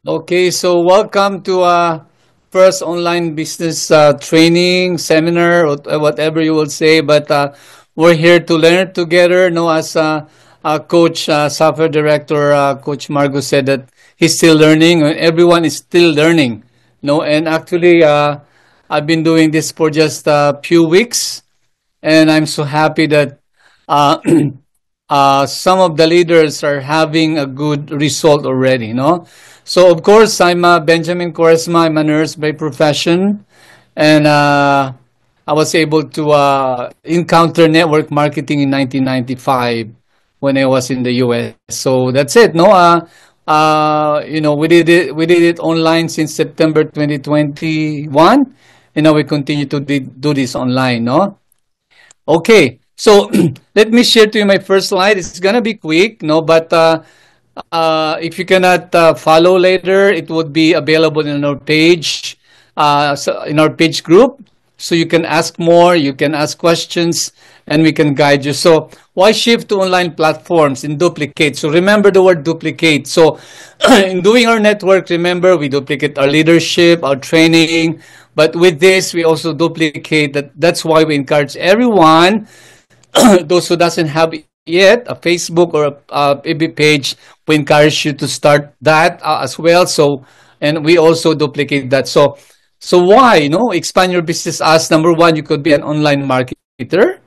Okay, so welcome to first online business training seminar or whatever you will say. But we're here to learn together. No, as Coach Software Director Coach Margo said that he's still learning. Everyone is still learning. No, and actually, I've been doing this for just a few weeks, and I'm so happy that uh, some of the leaders are having a good result already. No, so of course I'm Benjamin Quaresma. I'm a nurse by profession, and I was able to encounter network marketing in 1995 when I was in the U.S. So that's it. No, we did it. We did it online since September 2021, and now we continue to do this online. No, okay. So let me share to you my first slide. It's gonna be quick, no, but if you cannot follow later, it would be available in our page, so in our page group. So you can ask more, you can ask questions, and we can guide you. So why shift to online platforms and duplicate? So remember the word duplicate. So in doing our network, remember we duplicate our leadership, our training, but with this we also duplicate that. That's why we encourage everyone those who doesn't have yet a Facebook or a FB page, we encourage you to start that as well. So, and we also duplicate that. So why, expand your business as number one, you could be an online marketer.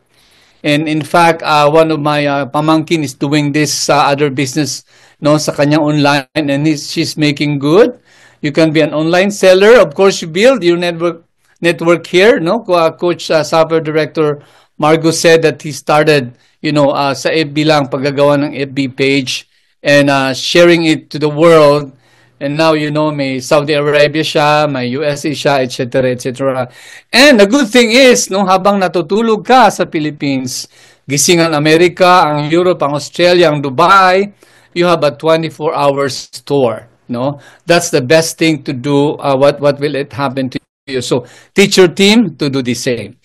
And in fact, one of my pamangkin is doing this other business, no, sa kanyang online, and she's making good. You can be an online seller. Of course, you build your network here, no? Coach Software Director Margo said that he started, sa FB lang, paggagawa ng FB page and sharing it to the world. And now, may Saudi Arabia siya, may USA siya, etc., etc. And the good thing is, habang natutulog ka sa Philippines, gising ang Amerika, ang Europe, ang Australia, ang Dubai, you have a 24-hour store. No, that's the best thing to do. What will it happen to you? So teach your team to do the same.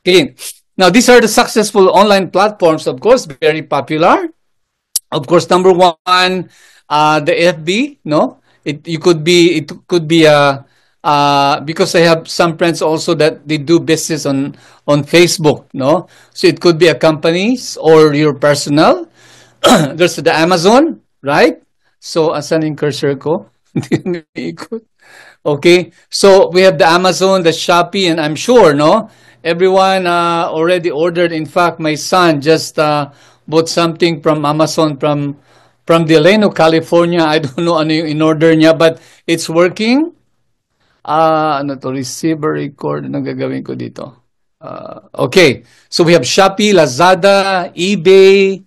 Okay. Now these are the successful online platforms. Of course, very popular. Of course, number one, the FB. No, it could be because I have some friends also that they do business on Facebook. No, so it could be a company's or your personal. There's the Amazon, right? So, asan yung cursor ko? Okay. So, we have the Amazon, the Shopee, and I'm sure, no? Everyone already ordered. In fact, my son just bought something from Amazon from Delano, California. I don't know ano yung in-order niya, but it's working. Receive or record. Anong gagawin ko dito? Okay. So, we have Shopee, Lazada, eBay,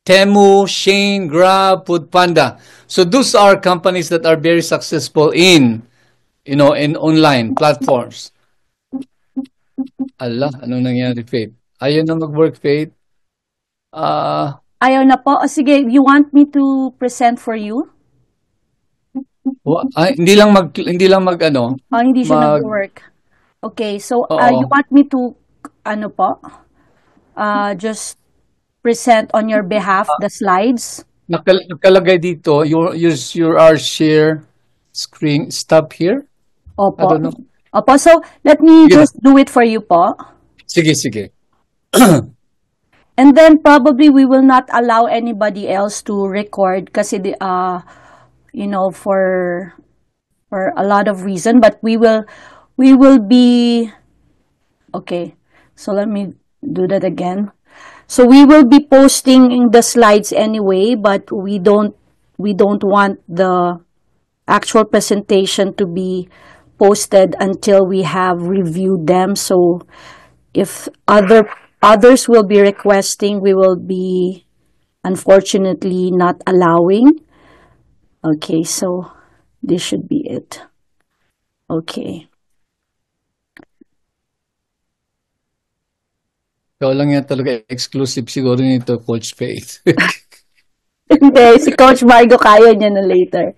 Temu, Shane, Grab, Foodpanda. So those are companies that are very successful in online platforms. Allah, ano nangyari, Faith? Ayaw na mag-work, Faith? Ayaw na po. Sige, you want me to present for you? Hindi lang mag ano. Hindi siya nag-work. Okay, so you want me to just present on your behalf the slides? Nakalagay dito, your share screen. Stop here? Opo. I don't know. Opo, so let me just do it for you po. Sige. And then probably we will not allow anybody else to record kasi for a lot of reason, but we will be okay. So let me do that again. So we will be posting the slides anyway, but we don't want the actual presentation to be posted until we have reviewed them. So if others will be requesting, we will be unfortunately not allowing. Okay, so this should be it. Okay. Ikaw lang yan talaga exclusive siguro nito, Coach Faith. Hindi, si Coach Margo kaya niya na later.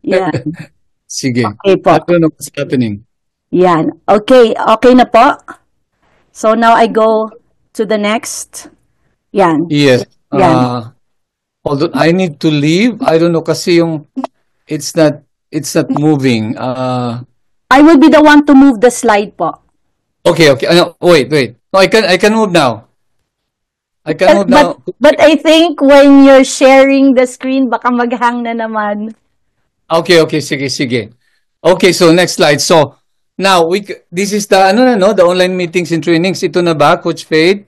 Yan. Sige. Okay po. I don't know what's happening. Yan. Okay na po. So now I go to the next. Yan. Yes. Yan. Although I need to leave, I don't know kasi yung it's not moving. I will be the one to move the slide po. Okay, okay. No, wait. No, I can move now. I can move now. But I think when you're sharing the screen, baka maghang na naman. Okay, sige. Okay, so next slide. So now this is the the online meetings and trainings. Ito na ba, Coach Faith?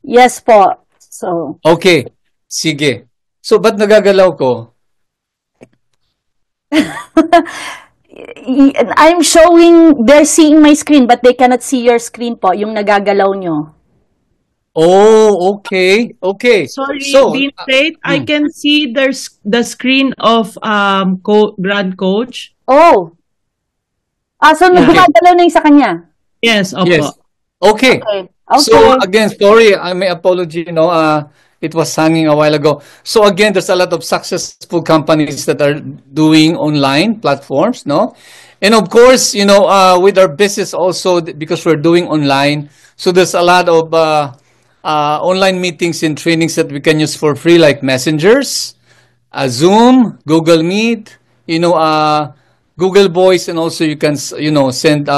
Yes po. So, Okay. Sige. So ba't nagagalaw ko? I'm showing, they're seeing my screen, but they cannot see your screen po, yung nagagalaw nyo. Oh, okay. Sorry, So, Dean Faith, I can see there's the screen of Grand Coach. Oh. So Yeah. gumagalaw na yung sa kanya? Yes, opo. yes. Okay. Okay. So again, sorry, I may apology, it was hanging a while ago. So again, there's a lot of successful companies that are doing online platforms, no? And of course, with our business also, because we're doing online, so there's a lot of online meetings and trainings that we can use for free, like Messengers, Zoom, Google Meet, Google Voice, and also you can, send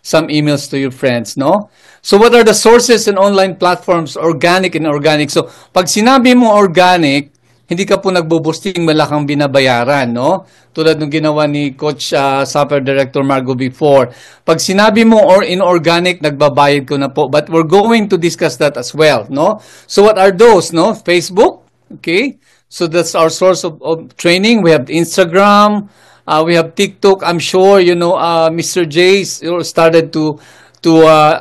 some emails to your friends, no? So what are the sources and online platforms, organic and organic? So pag sinabi mo organic, hindi ka po nagbo-boosting, wala kang binabayaran, no? Tulad ng ginawa ni Coach Software Director Margo before. Pag sinabi mo or inorganic, nagbabayad ko na po. But we're going to discuss that as well, no? So what are those, no? Facebook, okay? So that's our source of training. We have Instagram, we have TikTok. I'm sure, Mr. J started to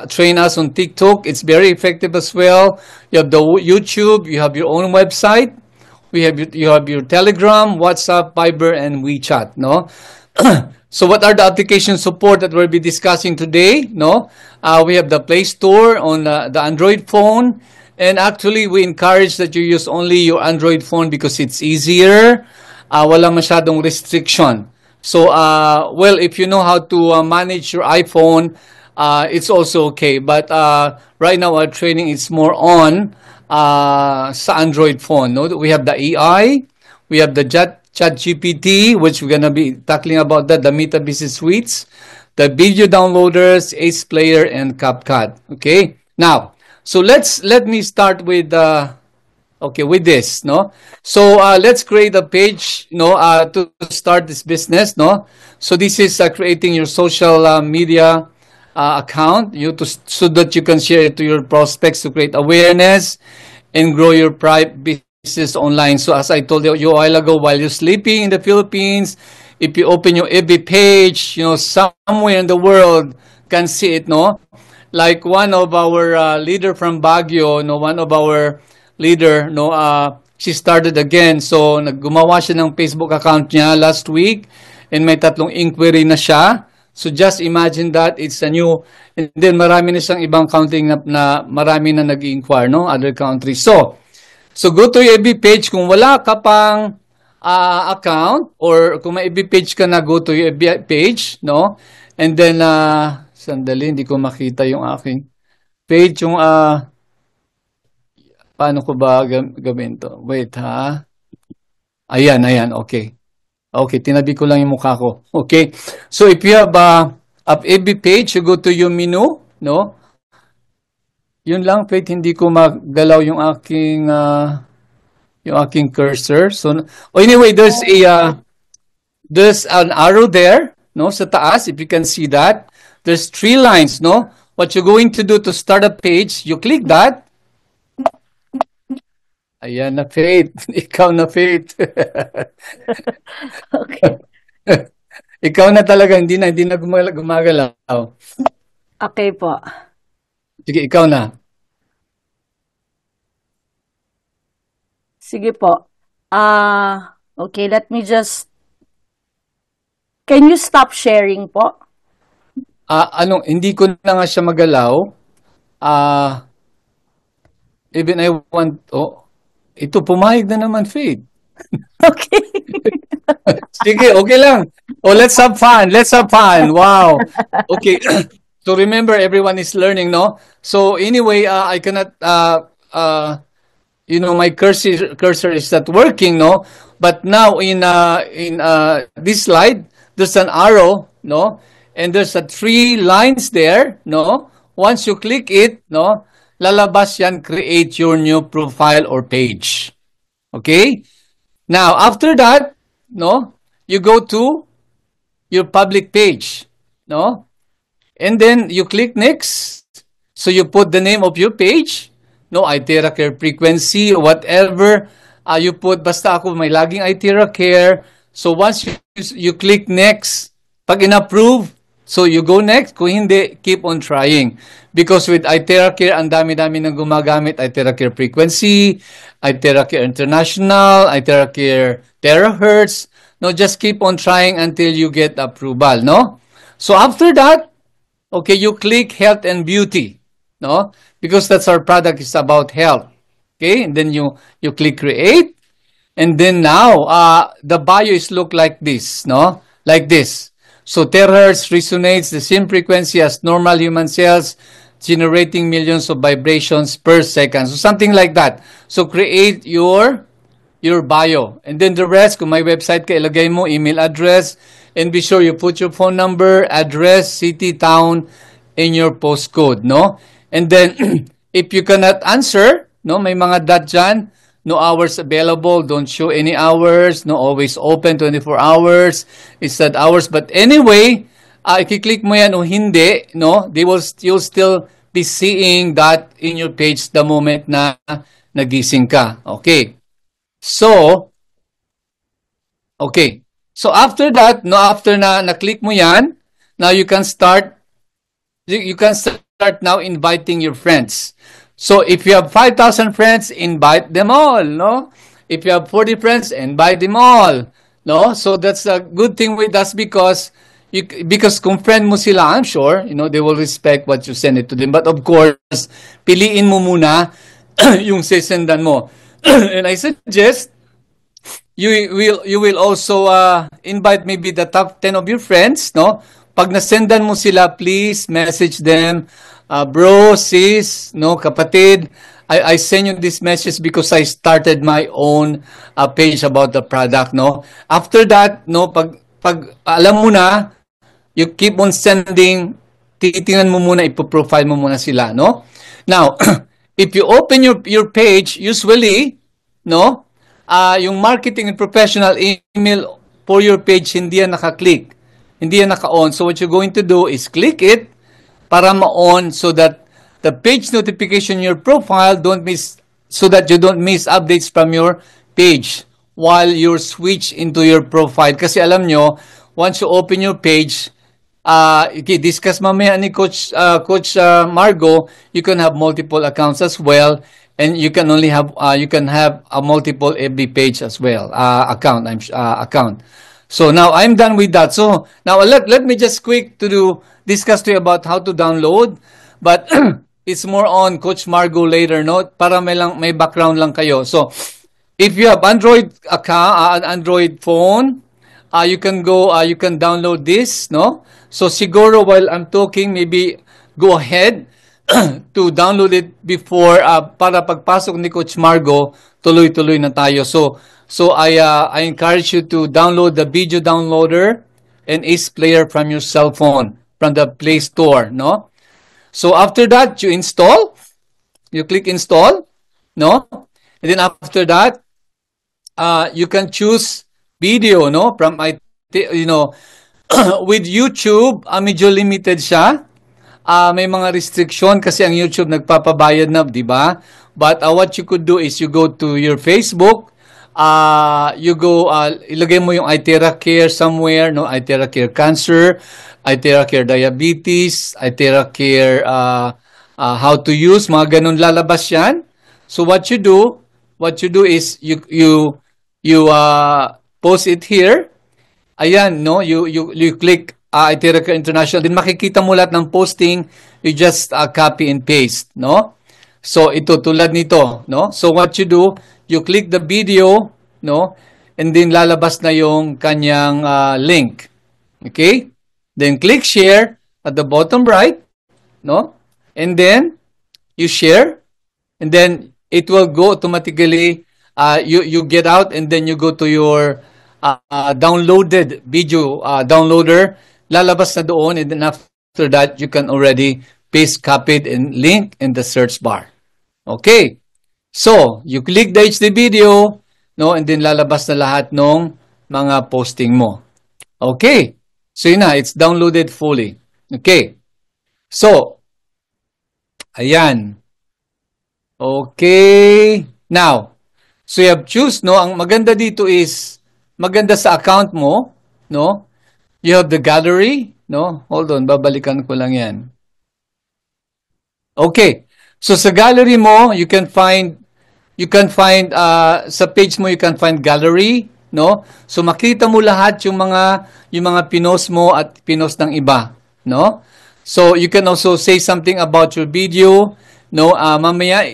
train us on TikTok. It's very effective as well. You have the YouTube, you have your own website. You have your Telegram, WhatsApp, Viber, and WeChat, no? So what are the application support that we'll be discussing today, no? We have the Play Store on the Android phone. And actually, we encourage that you use only your Android phone because it's easier. Wala masyadong restriction. So, well, if you know how to manage your iPhone, it's also okay. But right now, our training is more on sa Android phone. No? We have the AI, we have the ChatGPT, which we're gonna be tackling about that, the Meta Business Suites, the video downloaders, Ace Player, and CapCut. Okay, now, so let me start with with this, no? So let's create a page, to start this business, no? So this is creating your social media account, so that you can share it to your prospects to create awareness and grow your business online. So as I told you a while ago, while you're sleeping in the Philippines, if you open your FB page, somewhere in the world can see it, no? Like one of our leader from Baguio, one of our leader, she started again. So naggumawa siya ng Facebook account niya last week and may 3 inquiry na siya. So just imagine that it's a new, and then marami na siyang ibang counting na marami na nag-inquire, no? Other countries. So go to your FB page. Kung wala ka pang account, or kung may FB page ka na, go to your FB page, no? And then, sandali, hindi ko makita yung aking page, yung, paano ko ba gawin to? Wait, ha? Ayan, okay. Okay, tinabi ko lang yung mukha ko. Okay. So if you have a FB page, you go to your menu, no? Yun lang, Faith, hindi ko magalaw yung aking cursor. So anyway, there's an arrow there, no? Sa taas, if you can see that. There's 3 lines, no? What you're going to do to start a page, you click that. Ayan na, Faith. Ikaw na, Faith. Okay. Ikaw na talaga, hindi na gumagalaw. Okay po. Sige, ikaw na. Sige po. Okay, let me just... Can you stop sharing po? Hindi ko na nga siya magalaw. Even I want... ito, pumayag na naman, Faith. Okay. Sige, okay lang. Let's have fun. Wow. Okay. So remember, everyone is learning, no? So anyway, I cannot, my cursor is not working, no? But now in this slide, there's an arrow, no, and there's a 3 lines there, no. Once you click it, no, lalabas yan, create your new profile or page. Okay? Now, after that, no, you go to your public page, no, and then you click next. So you put the name of your page, no, iTera Care frequency, whatever you put. Basta ako may laging iTera Care. So once you click next, pag in-approve, so you go next. Kung hindi, keep on trying. Because with iTera Care, ang dami-dami nang gumagamit. iTera Care frequency, iTera Care International, iTera Care Terahertz. No, just keep on trying until you get approval, no? So after that, okay, you click health and beauty, no? Because that's our product is about health. Okay, and then you click create. And then now, the bio is look like this, no? Like this. So terahertz resonates the same frequency as normal human cells, generating millions of vibrations per second. So something like that. So create your bio. And then the rest, kung may website ka, ilagay mo, email address, and be sure you put your phone number, address, city, town, in your postcode, no? And then, if you cannot answer, no, may mga dot dyan, no hours available, don't show any hours, no, always open 24 hours, it's that hours. But anyway, i-click mo yan o hindi, no, you'll still be seeing that in your page the moment na nagising ka. Okay. So, okay. So after that, no, after na-click mo yan, now you can start now inviting your friends. So if you have 5,000 friends, invite them all, no? If you have 40 friends, invite them all, no? So that's a good thing with us because kung friend mo sila, I'm sure, you know, they will respect what you send it to them. But of course, piliin mo muna yung sesendan mo. And I suggest you will also invite maybe the top 10 of your friends, no? Pag nasendan mo sila, please message them, bro, sis, no, kapatid, I send you this message because I started my own page about the product, no? After that, no, pag alam mo na, you keep on sending, titingnan mo muna, ipo-profile mo muna sila, no? Now, if you open your page, usually, no, yung marketing and professional email for your page, hindi yan naka-click. Hindi yan naka-on. So what you're going to do is click it para ma-on so that the page notification in your profile so that you don't miss updates from your page while you're switch into your profile. Kasi alam nyo, once you open your page, discuss mamaya ni Coach Margo, you can have multiple accounts as well, and you can only have you can have a multiple FB page as well, account. So now I'm done with that. So now let me just quick to discuss to you about how to download, but it's more on Coach Margo later, no? Para may background lang kayo. So if you have Android account, Android phone, you can download this, no? So siguro while I'm talking, maybe go ahead to download it before para pagpasok ni Coach Margo, tuloy-tuloy na tayo. So I encourage you to download the video downloader and Ace Player from your cell phone, from the Play Store, no? So after that, you click install, no? And then after that, you can choose video, no? From with YouTube, medyo limited siya. May mga restriction kasi ang YouTube nagpapabayad na, di ba? But what you could do is you go to your Facebook, ilagay mo yung iTera Care somewhere, no? iTera Care Cancer, iTera Care Diabetes, iTera Care how to use, mga ganun lalabas yan. So what you do is you post it here. Ayan, no? You click iTera Care International, din makikita mo lahat ng posting, you just copy and paste, no? So ito tulad nito, no? So what you do, you click the video, no? And then lalabas na yung kanyang link. Okay? Then click share at the bottom right, no? And then you share, and then it will go automatically you get out and then you go to your downloaded video downloader, lalabas na doon, and then after that, you can already paste, copy it, and link in the search bar. Okay. So, you click the HD video, no, and then lalabas na lahat ng mga posting mo. Okay. So, yun na, it's downloaded fully. Okay. So, ayan. Okay. Now, so you have choose, no? Ang maganda dito is, maganda sa account mo, no? You have the gallery, no? Hold on, babalikan ko lang yan. Okay. So sa gallery mo, you can find sa page mo you can find gallery, no? So makita mo lahat yung mga pinost mo at pinost ng iba, no? So you can also say something about your video, no? Mamaya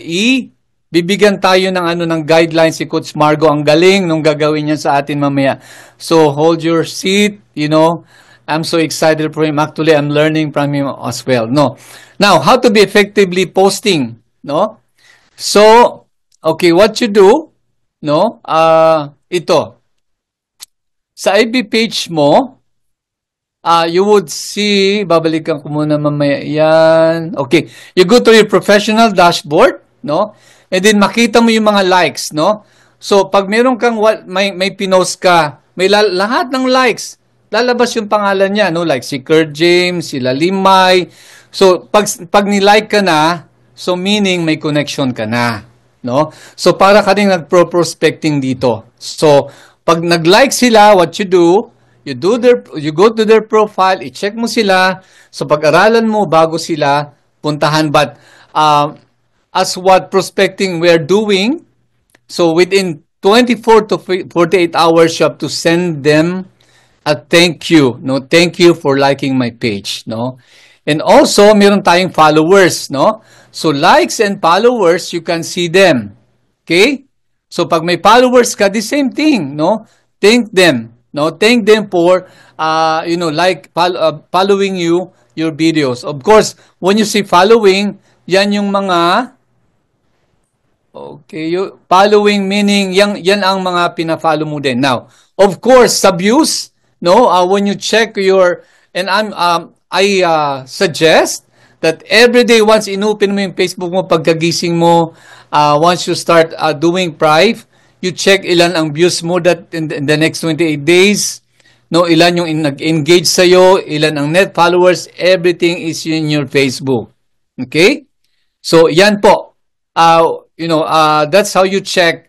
bibigyan tayo ng guidelines si Coach Margo. Ang galing nung gagawin niya sa atin mamaya. So hold your seat, you know. I'm so excited for him. Actually, I'm learning from him as well. No. Now, how to be effectively posting, no? So, okay, what you do, no? Ito. Sa FB page mo, you would see, babalikan ko muna mamaya yan. Okay, you go to your professional dashboard, no? And then makita mo yung mga likes, no? So, pag meron kang may pinost ka, may lahat ng likes, lalabas yung pangalan niya, no? Like si Kurt James, si Lalimay. So, pag ni-like ka na, so meaning may connection ka na, no? So, para ka rin nagpro-prospecting dito. So, pag nag-like sila, what you do, you go to their profile, i-check mo sila. So, pag-aralan mo bago sila puntahan. But, as what prospecting we're doing, so within 24 to 48 hours, you have to send them a thank you, no? Thank you for liking my page, no? And also, meron tayong followers, no? So, likes and followers, you can see them. Okay? So, pag may followers ka, the same thing, no? Thank them, no? Thank them for, following your videos. Of course, when you say following, yan yung mga, okay, following meaning, yan ang mga pina-follow mo din. Now, of course, sa views, no, when you check and I suggest that every day once inopen mo yung Facebook mo, pagkagising mo, once you start doing Prive, you check ilan ang views mo that in the next 28 days, no, ilan yung nag-engage sa'yo, ilan ang net followers, everything is in your Facebook. Okay? So, yan po. That's how you check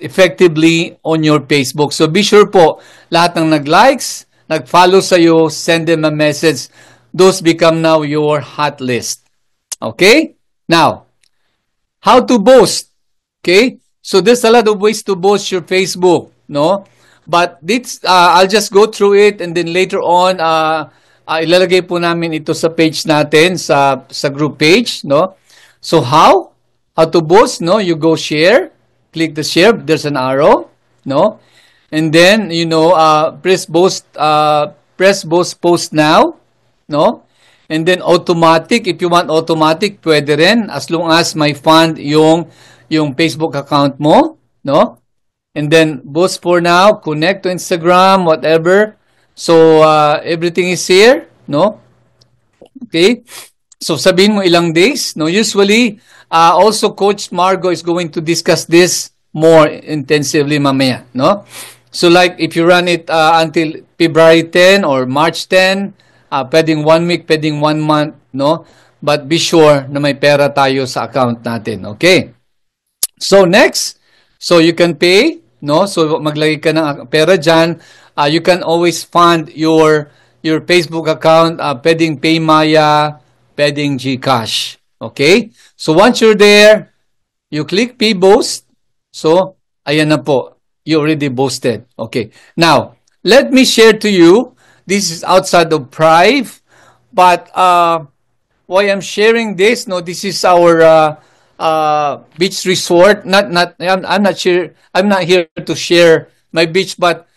effectively on your Facebook. So, be sure po, lahat ng nag-likes, nag-follow sa'yo, send them a message. Those become now your hot list. Okay? Now, how to boast? Okay? So, there's a lot of ways to boast your Facebook, no? But this, I'll just go through it and then later on, ilalagay po namin ito sa page natin, sa group page, no? So, how to boast, no? You go share. Click the share. There's an arrow, no? And then, press post post now, no? And then automatic, if you want automatic, pwede rin, as long as may fund yung Facebook account mo, no? And then, post for now, connect to Instagram, whatever. So, everything is here, no? Okay? So, sabihin mo ilang days, no? Usually, also, Coach Margo is going to discuss this more intensively mamaya, no? So, like, if you run it until February 10 or March 10, pwedeng 1 week, pwedeng 1 month, no? But be sure na may pera tayo sa account natin, okay? So, next, so you can pay, no? So, maglagay ka ng pera dyan. You can always fund your Facebook account, pwedeng PayMaya, pwedeng GCash, okay? So, once you're there, you click Pay Boast. So, ayan na po. You already boasted. Okay. Now, let me share to you. This is outside of Prive. But, why I'm sharing this, no, this is our beach resort. I'm not sure. I'm not here to share my beach, but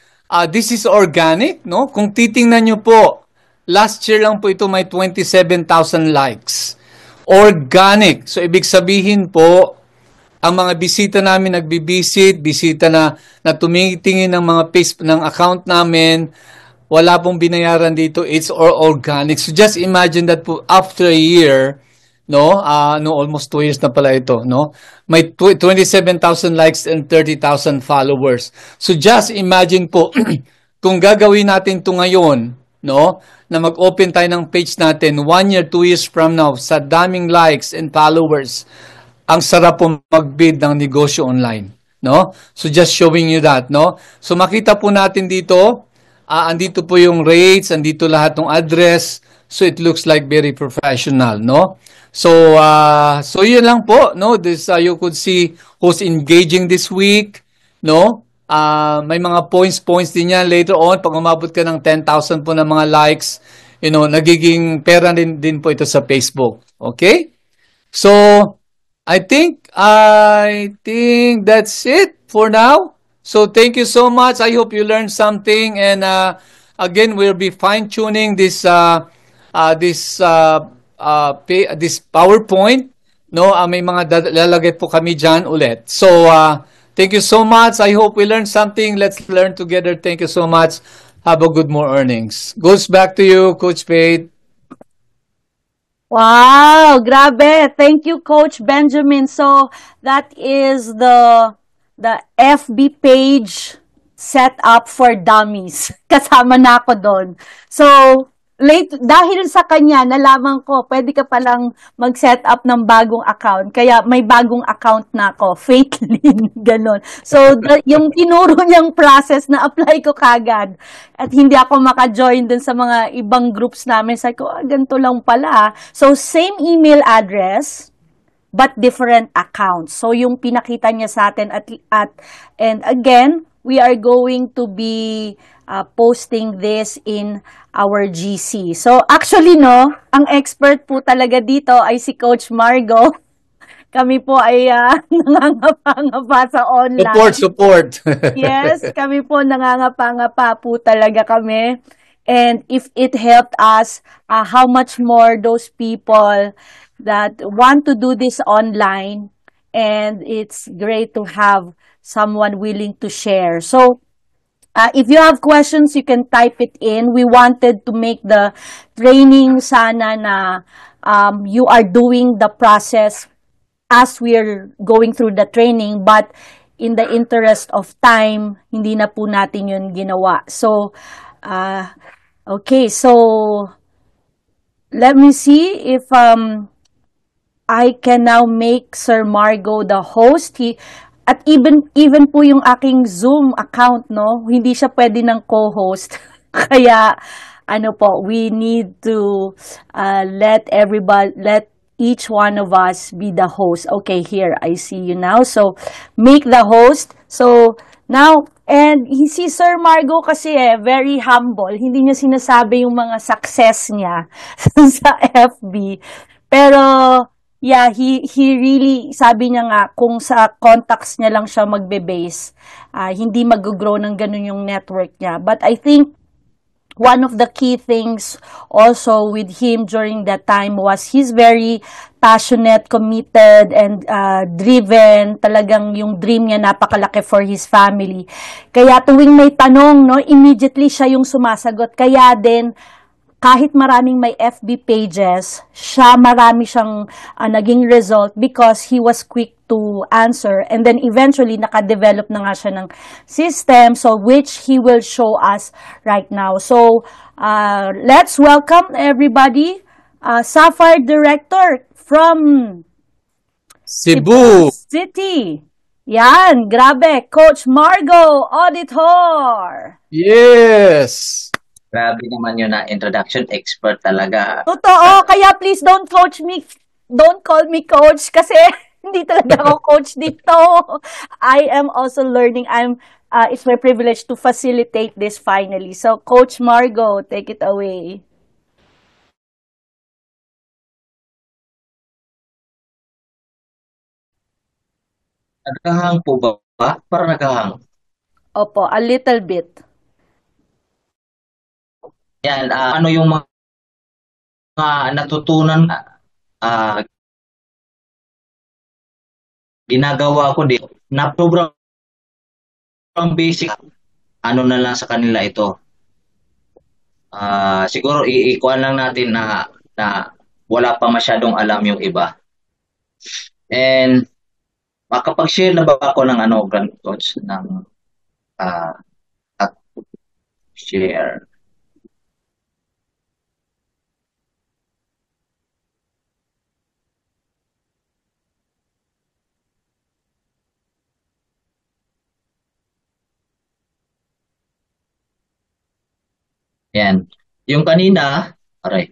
this is organic, no? Kung titingnan nyo po, last year lang po ito may 27,000 likes. Organic. So, ibig sabihin po, ang mga bisita namin bisita na tumitingin ng mga ng account namin, wala pong binayaran dito. It's all organic. So just imagine that po after a year, no, no, almost 2 years na pala ito, no, may 27,000 likes and 30,000 followers. So just imagine po, kung gagawin natin ito ngayon, no, na mag-open tayo ng page natin 1 year, 2 years from now, sa daming likes and followers, ang sarap po mag-bid ng negosyo online, no? So just showing you that, no? So makita po natin dito, andito po yung rates, andito lahat ng address, so it looks like very professional, no? So so yun lang po, no? This you could see who's engaging this week, no? May mga points din yan later on pag umabot ka ng 10,000 po ng mga likes, you know, nagiging pera din po ito sa Facebook. Okay? So I think that's it for now. So thank you so much. I hope you learned something, and again we'll be fine tuning this this PowerPoint. No, may mga lalagay po kami diyan ulit. So thank you so much. I hope we learned something. Let's learn together. Thank you so much. Have a good more earnings. Goes back to you, Coach Pate. Wow, grabe. Thank you, Coach Benjamin. So, that is the FB page set up for dummies. Kasama na ako doon. So, dahil sa kanya, nalaman ko, pwede ka palang mag-set up ng bagong account. Kaya may bagong account na ako, Faithlin, ganun. So, yung tinuro niyang process na apply ko kagad. At hindi ako maka-join dun sa mga ibang groups namin. Sabi ko, ganito lang pala. So, same email address, but different accounts. So, yung pinakita niya sa atin and again, we are going to be posting this in our GC. So, actually, no, ang expert po talaga dito ay si Coach Margo. Kami po ay nangangapa-ngapa sa online. Support. Yes, kami po nangangapa-ngapa po talaga kami. And if it helped us, how much more those people that want to do this online, and it's great to have someone willing to share. So, if you have questions, you can type it in. We wanted to make the training sana na you are doing the process as we're going through the training, but in the interest of time, hindi na po natin yun ginawa. So, okay, so let me see if I can now make Sir Margo the host. At even po yung aking Zoom account, no, hindi siya pwede ng co-host. Kaya, we need to let each one of us be the host. Okay, here, I see you now. So, make the host. So, now, and si Sir Margo kasi very humble. Hindi niya sinasabi yung mga success niya sa FB. Pero, yeah, he really, sabi niya nga, kung sa contacts niya lang siya magbe-base, hindi mag-grow ng ganun yung network niya. But I think, one of the key things also with him during that time was he's very passionate, committed, and driven. Talagang yung dream niya napakalaki for his family. Kaya tuwing may tanong, no, immediately siya yung sumasagot. Kaya din, kahit maraming may FB pages, marami siyang naging result because he was quick to answer, and then eventually naka-develop na nga siya ng system, so which he will show us right now. So let's welcome everybody, Sapphire Director from Cebu City. Yan, grabe, Coach Margo, Auditor. Yes. Grabe naman yun na introduction, expert talaga. Totoo, kaya please don't call me coach kasi hindi talaga ako coach dito. I am also learning. It's my privilege to facilitate this finally. So, Coach Margo, take it away. Nagkahang po ba? Parang nagkahang. Opo, a little bit. Yan, ano yung mga natutunan ginagawa ko din na sobrang basic, ano na lang sa kanila ito. Siguro iikuan lang natin na wala pa masyadong alam yung iba. And makapag-share na ba ako ng ano, Grand Coach, ng ah, at share. Yan. Yung kanina, aray,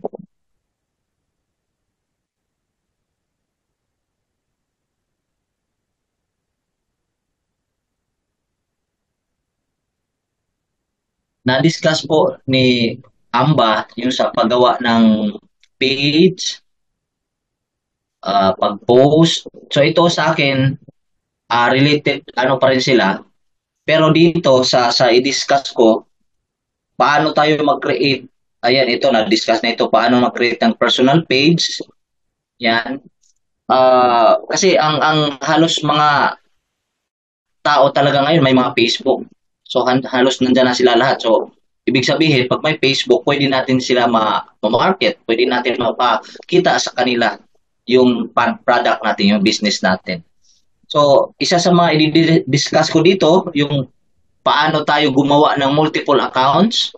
na-discuss po ni Amba yung sa paggawa ng page, pag-post. So ito sa akin, related ano pa rin sila. Pero dito sa i-discuss ko, paano tayo mag-create. Ayan, ito na-discuss na ito, paano mag-create ng personal page. Yan. Kasi ang halos mga tao talaga ngayon may mga Facebook. So halos nandiyan na sila lahat. So ibig sabihin, pag may Facebook, pwede natin sila ma-market, pwede natin mapakita sa kanila yung product natin, yung business natin. So isa sa mga i-discuss ko dito, yung paano tayo gumawa ng multiple accounts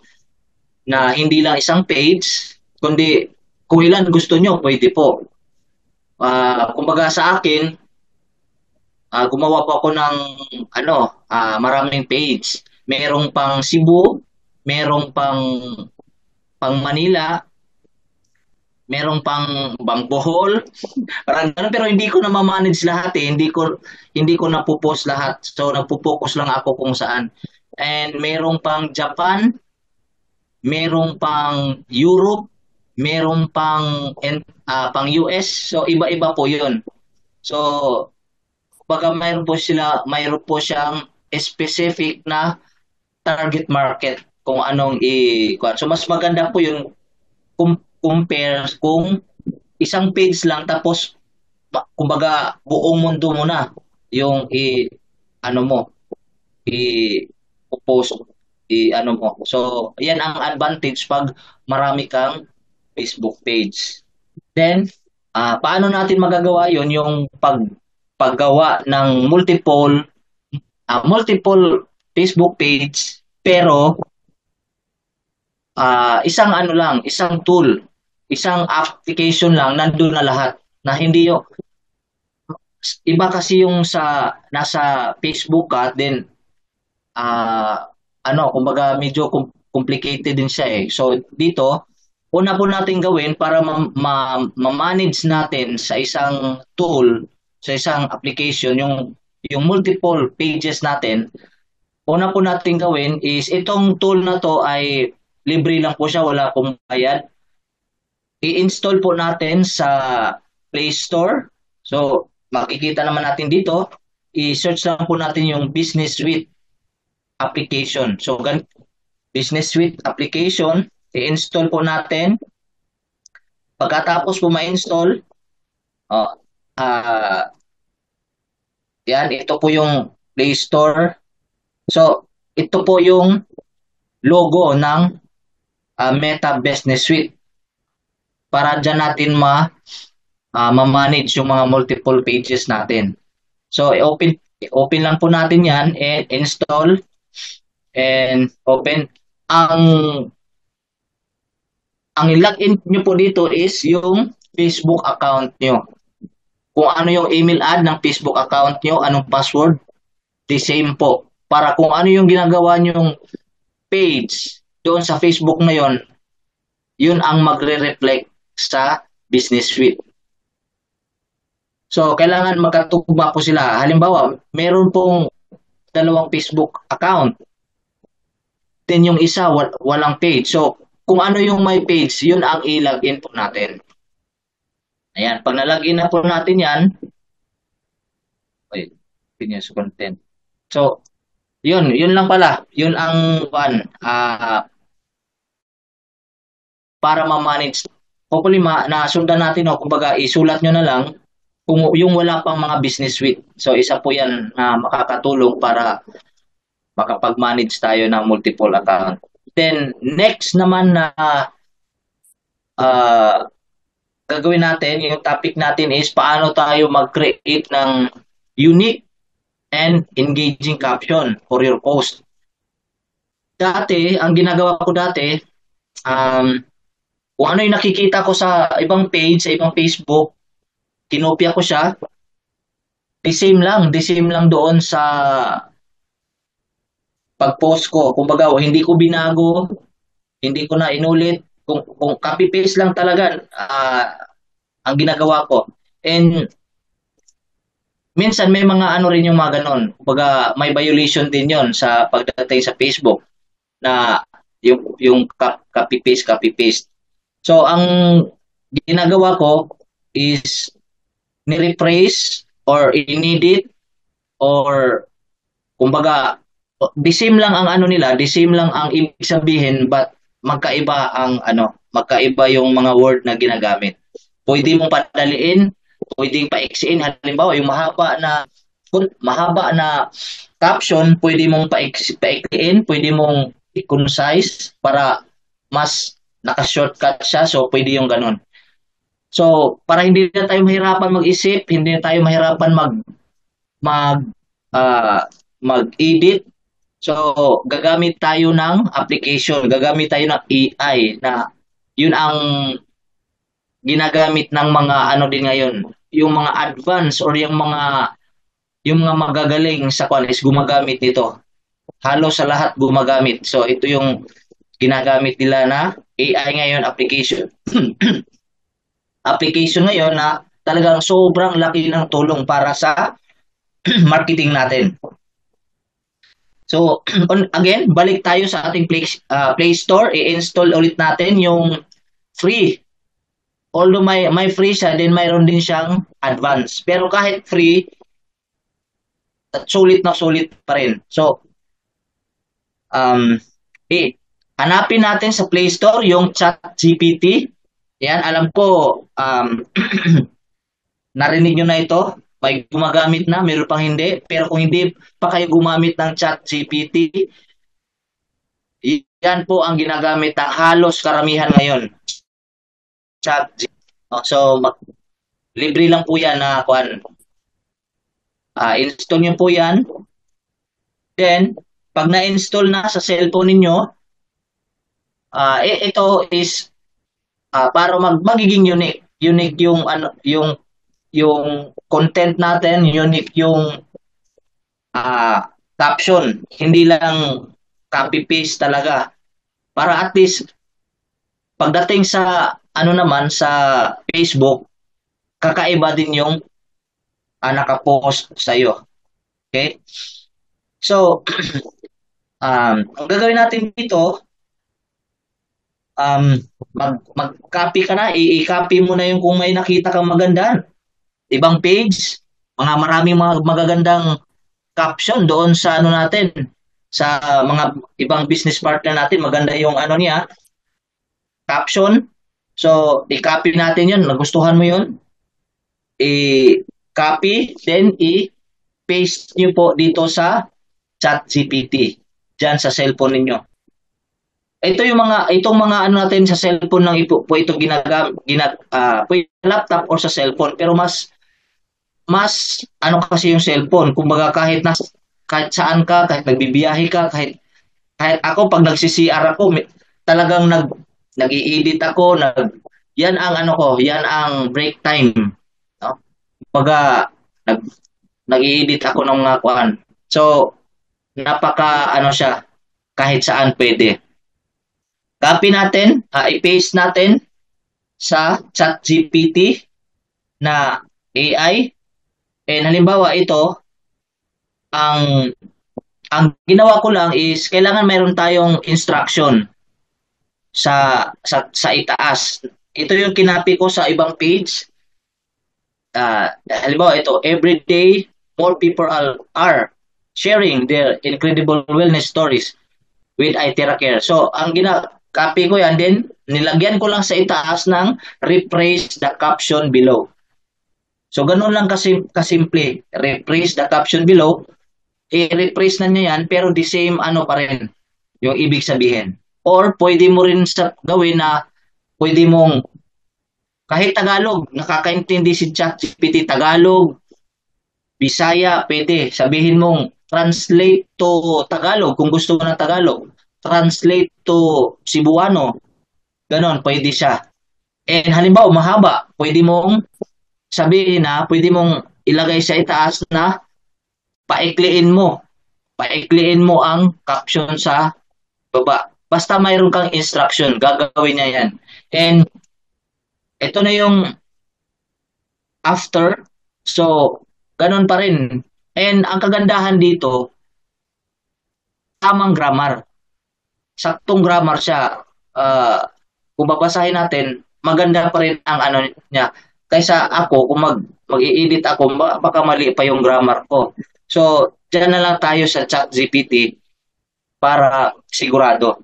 na hindi lang isang page, kundi kung ilan gusto nyo, pwede po. Kumbaga sa akin, gumawa po ako ng maraming page. Merong pang Cebu, merong pang Manila, merong pang Bohol. Parang ganun, pero hindi ko na ma-manage lahat eh. Hindi ko na po-post lahat. So nagpo-focus lang ako kung saan. And merong pang Japan, merong pang Europe, merong pang US. So iba-iba po 'yun. So baka mayroon po siyang specific na target market kung anong So mas maganda po 'yun compare kung isang page lang tapos kumbaga buong mundo mo na yung ano mo i-post ano mo. So yan ang advantage pag marami kang Facebook page. Then paano natin magagawa yon, yung paggawa ng multiple Facebook page, pero isang tool, isang application lang, nandun na lahat. Na hindi yung, iba kasi yung nasa Facebook ka, then, kumbaga medyo complicated din siya eh. So, dito, una po natin gawin para ma-manage natin sa isang tool, sa isang application, yung multiple pages natin. Una po natin gawin is itong tool na to ay libre lang po siya, wala pong bayad. I-install po natin sa Play Store. So, makikita naman natin dito, i-search lang po natin yung Business Suite application. So, Business Suite application, i-install po natin. Pagkatapos po ma-install, yan, ito po yung Play Store. So, ito po yung logo ng Meta Business Suite. Para dyan natin ma-manage yung mga multiple pages natin. So, open lang po natin yan, and install, and open. Ang login nyo po dito is yung Facebook account nyo. Kung ano yung email ad ng Facebook account nyo, anong password, the same po. Para kung ano yung ginagawa nyong page doon sa Facebook na yon, yun ang magre-reflect sa Business Suite. So, kailangan magkatugma po sila. Halimbawa, meron pong dalawang Facebook account. Then yung isa, walang page. So, kung ano yung may page, yun ang i-login po natin. Ayan, pag na-login na po natin yan, finish content. So, yun lang pala. Yun ang para ma-manage. Hopefully, nasundan natin, kumbaga isulat nyo na lang kung yung wala pang mga business suite. So isa po yan na makakatulong para makapag-manage tayo ng multiple account. Then next naman na uh, gagawin natin, yung topic natin is paano tayo mag-create ng unique and engaging caption for your post. Dati, ang ginagawa ko dati, kung ano yung nakikita ko sa ibang page, sa ibang Facebook, kinopya ko siya, the same lang doon sa pag-post ko. Kumbaga, hindi ko binago, hindi ko na inulit. Kung copy-paste lang talaga ang ginagawa ko. And minsan may mga ano rin yung mga ganon. Kumbaga, may violation din yon sa pagdating sa Facebook na yung copy-paste. So, ang ginagawa ko is ni-rephrase or in-edit or kumbaga the same lang ang ano nila, the same lang ang ibig sabihin but magkaiba yung mga word na ginagamit. Pwede mong padaliin, pwedeng paiksiin. Halimbawa, yung mahaba na caption, pwede mong paikliin, pwede mong i-concise para mas naka-shortcut siya. So, pwede yung ganun. So, para hindi na tayo mahirapan mag-isip, hindi na tayo mahirapan mag-edit. So, gagamit tayo ng application, gagamit tayo ng AI na yun ang ginagamit ng mga ano din ngayon. Yung mga advanced or yung mga magagaling sa kwan is gumagamit nito. Halos sa lahat gumagamit. So, ito yung ginagamit nila na AI ngayon application. Application ngayon na talagang sobrang laki ng tulong para sa marketing natin. So, again, balik tayo sa ating Play Store. I-install ulit natin yung free. Although may free siya, then mayroon din siyang advance. Pero kahit free, sulit na sulit pa rin. So, hanapin natin sa Play Store yung ChatGPT. Yan, alam ko, narinig nyo na ito. May gumagamit na, mayroon pang hindi. Pero kung hindi pa kayo gumamit ng ChatGPT, yan po ang ginagamit ng halos karamihan ngayon. ChatGPT. So, libre lang po yan na install nyo po yan. Then, pag na-install na sa cellphone ninyo, ito is para magiging unique. Unique yung content natin, unique yung caption. Hindi lang copy-paste talaga. Para at least, pagdating sa naman sa Facebook, kakaiba din yung nakapost sa iyo. Okay? So, ang gagawin natin dito, mag-copy ka na, i-copy mo na yung kung may nakita kang maganda. Ibang page, maraming mga magagandang caption doon sa natin, sa mga ibang business partner natin, maganda yung niya, caption. So, i-copy natin yun, nagustuhan mo yun, i-copy, then i-paste nyo po dito sa ChatGPT, dyan sa cellphone ninyo. Itong mga natin sa cellphone lang po ito laptop or sa cellphone, pero mas kasi yung cellphone, kumbaga kahit saan ka, kahit nagbibiyahe ka, kahit ako pag nagsi-CR ako, talagang nag-i-edit ako, yan ang break time. No? Kumbaga nag-i-edit ako ng mga kuan. So napaka siya, kahit saan pwede. Copy natin, i-paste natin sa ChatGPT na AI. And halimbawa ito, ang ginawa ko lang is kailangan mayroon tayong instruction sa itaas. Ito yung kinapi ko sa ibang page. Halimbawa ito, every day more people are sharing their incredible wellness stories with iTeracare. So, ang copy ko yan, then nilagyan ko lang sa itaas ng rephrase the caption below. So, ganun lang kasimple. Rephrase the caption below. I-rephrase na niya yan, pero the same ano pa rin, yung ibig sabihin. Or, pwede mo rin gawin na pwede mong, kahit Tagalog, nakakaintindi si ChatGPT Tagalog, Bisaya, pwede. Sabihin mong, translate to Tagalog, kung gusto mo ng Tagalog. Translate to Cebuano. Ganon, pwede siya. And halimbawa, mahaba, pwede mong sabihin na, pwede mong ilagay sa itaas na paikliin mo. Paikliin mo ang caption sa baba. Basta mayroon kang instruction, gagawin niya yan. And ito na yung after. So, ganun pa rin. And ang kagandahan dito, tamang grammar. Saktong grammar siya. Kung babasahin natin, maganda pa rin ang ano niya. Kaysa ako, kung mag-i-edit ako, baka mali pa yung grammar ko. So, dyan na lang tayo sa ChatGPT para sigurado.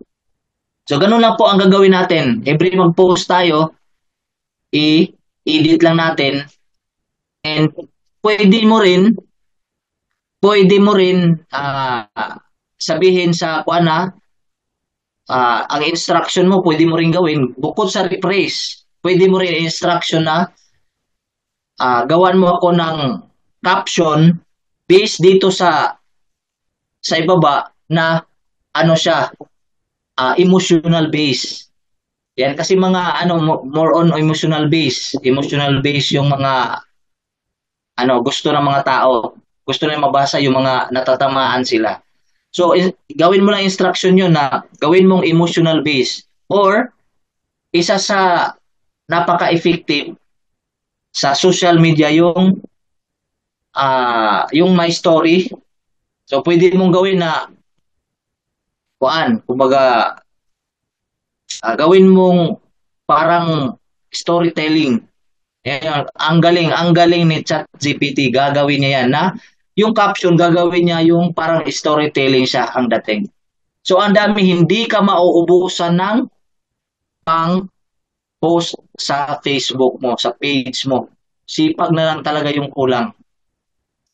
So, ganun lang po ang gagawin natin. Every mag-post tayo, i-edit lang natin. And pwede mo rin sabihin sa kuana, ang instruction mo, pwede mo rin gawin, bukod sa rephrase, pwede mo rin instruction na gawan mo ako ng caption based dito sa ibaba na ano siya, emotional base. Yan kasi mga more on emotional base yung mga gusto ng mga tao, gusto na mabasa yung mga natatamaan sila. So gawin mo lang instruction yun na gawin mong emotional base, or isa sa napaka-effective sa social media yung my story. So pwede mong gawin na kumbaga gawin mong parang storytelling. Yan, ang galing ni ChatGPT, gagawin niya yan na yung caption, gagawin niya yung parang storytelling siya ang dating. So ang dami, hindi ka mauubusan ng pang post sa Facebook mo, sa page mo. Sipag na lang talaga yung kulang.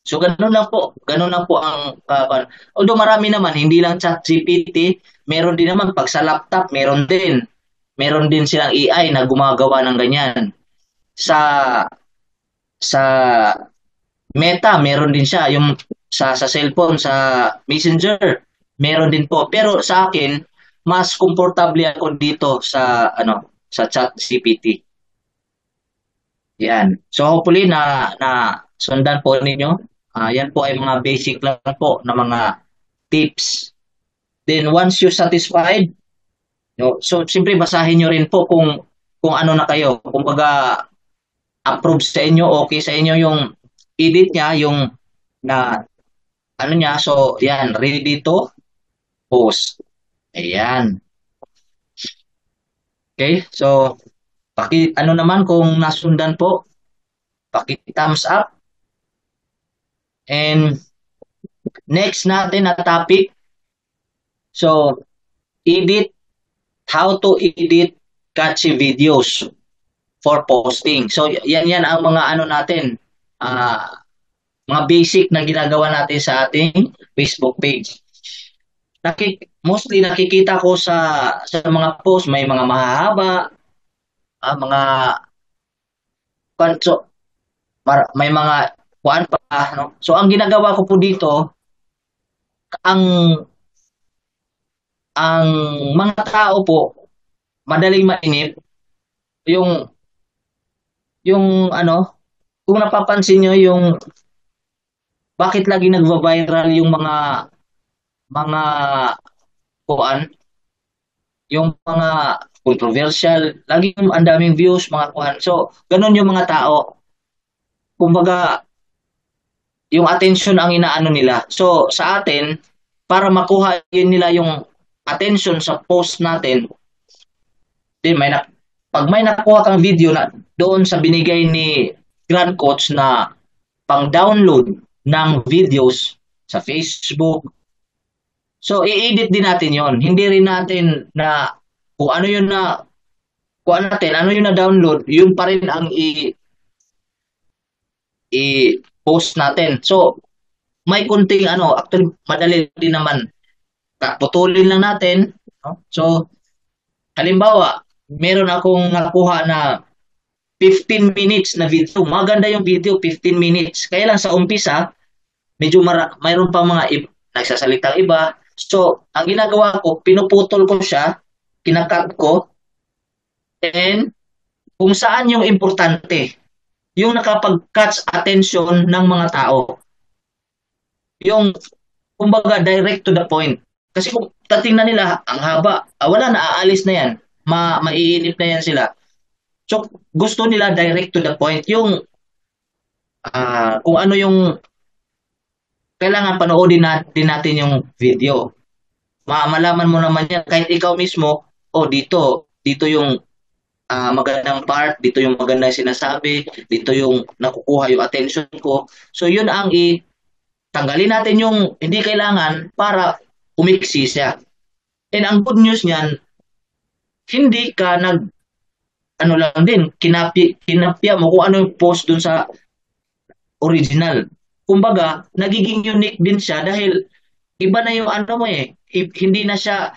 So ganun lang po ang although marami naman, hindi lang ChatGPT, meron din naman pag sa laptop, meron din silang AI na gumagawa ng ganyan. Sa Meta, meron din siya. Yung sa cellphone, sa Messenger, meron din po. Pero sa akin, mas komportable ako dito sa ChatGPT. Yan. So hopefully na sundan po ninyo. Yan po ay mga basic lang po na mga tips. Then once you satisfied, so siyempre basahin nyo rin po kung ano na kayo. Kung approve sa inyo, okay sa inyo yung edit niya, yung na niya. So yan, ready to post. Ayan. Okay, so naman kung nasundan po, thumbs up. And next natin na topic, so how to edit catchy videos for posting. So yan ang mga natin, mga basic na ginagawa natin sa ating Facebook page. Mostly nakikita ko sa mga post, may mga mahahaba, mga may mga kuan pa, So ang ginagawa ko po dito, ang mga tao po madaling mainip, yung kung napapansin nyo yung bakit lagi nagva-viral yung mga kuan, yung mga controversial, lagi ang daming views, mga kuan. So ganun yung mga tao, kumbaga yung attention ang inaano nila. So sa atin, para makuha yun nila yung attention sa post natin, din pag may nakuha kang video na doon sa binigay ni Grand Coach na pang-download ng videos sa Facebook, so i-edit din natin yon. Hindi rin natin na kung ano yun na download, yun pa rin ang i-post natin. So, may kunting actually madali din naman. Putulin lang natin. No? So, halimbawa, meron akong nakuha na 15 minutes na video. Maganda yung video, 15 minutes. Kaya lang sa umpisa, medyo mayroon pa mga nagsasalitang iba. So, ang ginagawa ko, pinuputol ko siya, kinakat ko, and kung saan yung importante, yung nakapag-catch attention ng mga tao. Yung, kumbaga, direct to the point. Kasi kung tatingnan nila, ang haba, wala na, aalis na yan. Maiinip na yan sila. So, gusto nila direct to the point. Yung, kung ano yung, kailangan panoodin din natin yung video. Malaman mo naman yan, kahit ikaw mismo, dito yung magandang part, dito yung magandang sinasabi, dito yung nakukuha yung attention ko. So, yun ang tanggalin natin yung hindi kailangan para umiksi siya. And ang good news niyan, hindi ka lang din, kinapya mo kung ano yung post dun sa original. Kumbaga, nagiging unique din siya dahil iba na yung mo hindi na siya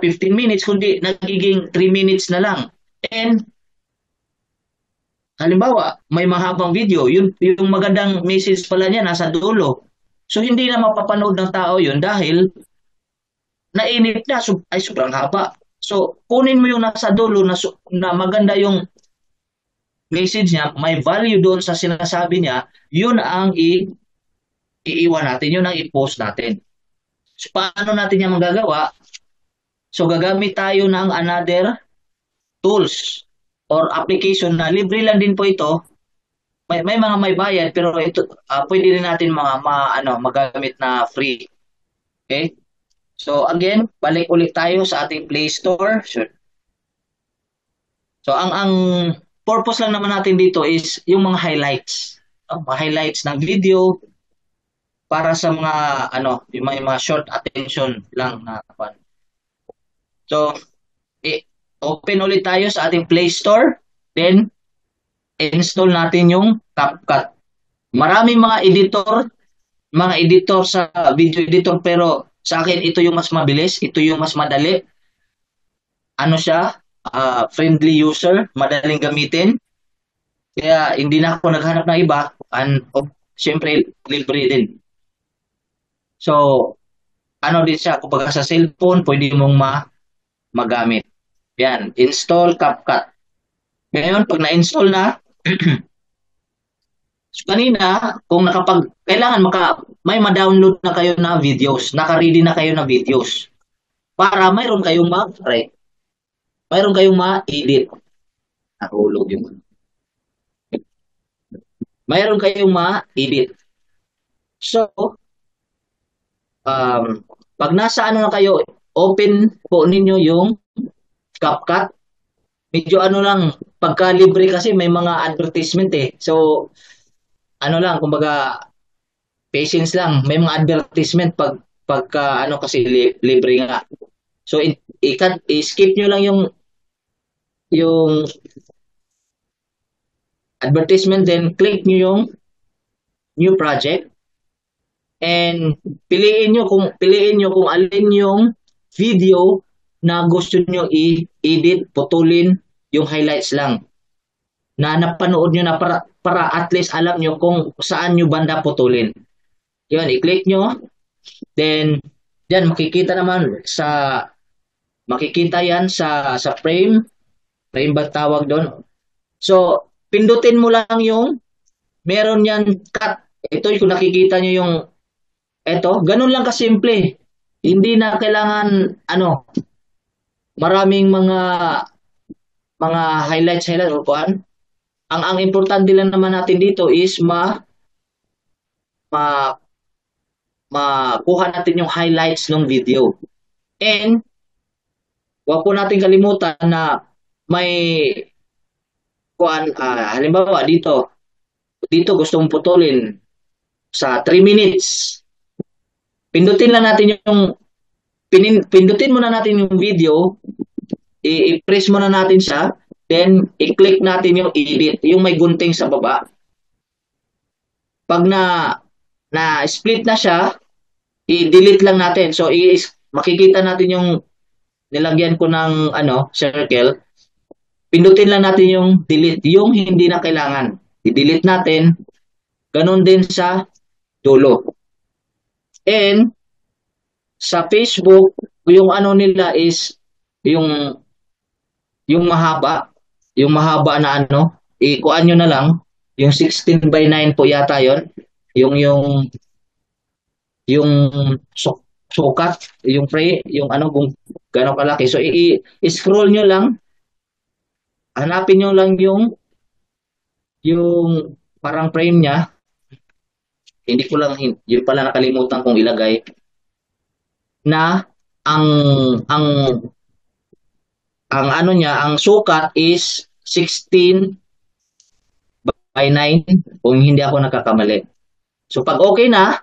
15 minutes, kundi nagiging 3 minutes na lang. And halimbawa, may mahabang video, yung magandang message pala niya nasa dulo. So, hindi na mapapanood ng tao yun dahil nainip na, sobrang haba. So, kunin mo yung nasa dulo na maganda yung message niya, may value doon sa sinasabi niya, yun ang iiwan natin, yun ang i-post natin. So, paano natin yan magagawa? So, gagamit tayo ng another tools or application na libre lang din po ito. May mga may bayad pero ito pwede rin natin magamit na free. Okay? So again, balik ulit tayo sa ating Play Store. Sure. So ang purpose lang naman natin dito is yung mga highlights. Mga highlights ng video para sa mga yung mga short attention lang na pan. So open ulit tayo sa ating Play Store, then install natin yung CapCut. Maraming mga editor sa video editor, pero sa akin ito yung mas mabilis, ito yung mas madali. Friendly user, madaling gamitin. Kaya hindi na ako naghanap ng iba, syempre libre din. So, din siya, kapag sa cellphone, pwede mong magamit. Yan, install CapCut. Ngayon, pag na-install na, so kanina, kung kailangan may ma-download na kayo na videos, naka-ready na kayo na videos, para mayroon kayong ma-edit. Nahulog yun. Mayroon kayong ma-edit. So, pag nasa na kayo, open po ninyo yung CapCut. Medyo lang, pagka libre kasi may mga advertisement So, kumbaga, patience lang. May mga advertisement pagka kasi libre nga. So, i-skip nyo lang yung advertisement, then click nyo yung new project. And piliin nyo kung alin yung video na gusto nyo i-edit, putulin, yung highlights lang. Na napanood nyo na para at least alam nyo kung saan nyo banda putulin. Yun, i-click nyo. Then, yan, makikita yan sa frame. Frame ba tawag doon? So, pindutin mo lang yung meron yan cut. Ito yung nakikita nyo yung ganun lang kasimple. Hindi na kailangan maraming mga highlights o kuan. Ang importante lang naman natin dito is makuha natin yung highlights ng video. And wag po natin kalimutan na may halimbawa dito gusto mong putulin sa 3 minutes. Pindutin muna natin yung video, i-press muna natin siya, then i-click natin yung edit, yung may gunting sa baba. pag na-split na siya, i-delete lang natin. So, makikita natin yung nilagyan ko ng circle. Pindutin lang natin yung delete, yung hindi na kailangan. I-delete natin. Ganon din sa dulo. And sa Facebook, yung nila is yung mahaba. Yung mahaba na ikuan nyo na lang. Yung 16:9 po yata yon. Yung sukat, yung kung gano'ng kalaki. So, i-scroll nyo lang. Hanapin nyo lang yung parang frame niya. Hindi ko lang, yun pala nakalimutan kong ilagay. Na ang niya, ang sukat is 16:9 kung hindi ako nakakamali. So pag okay na,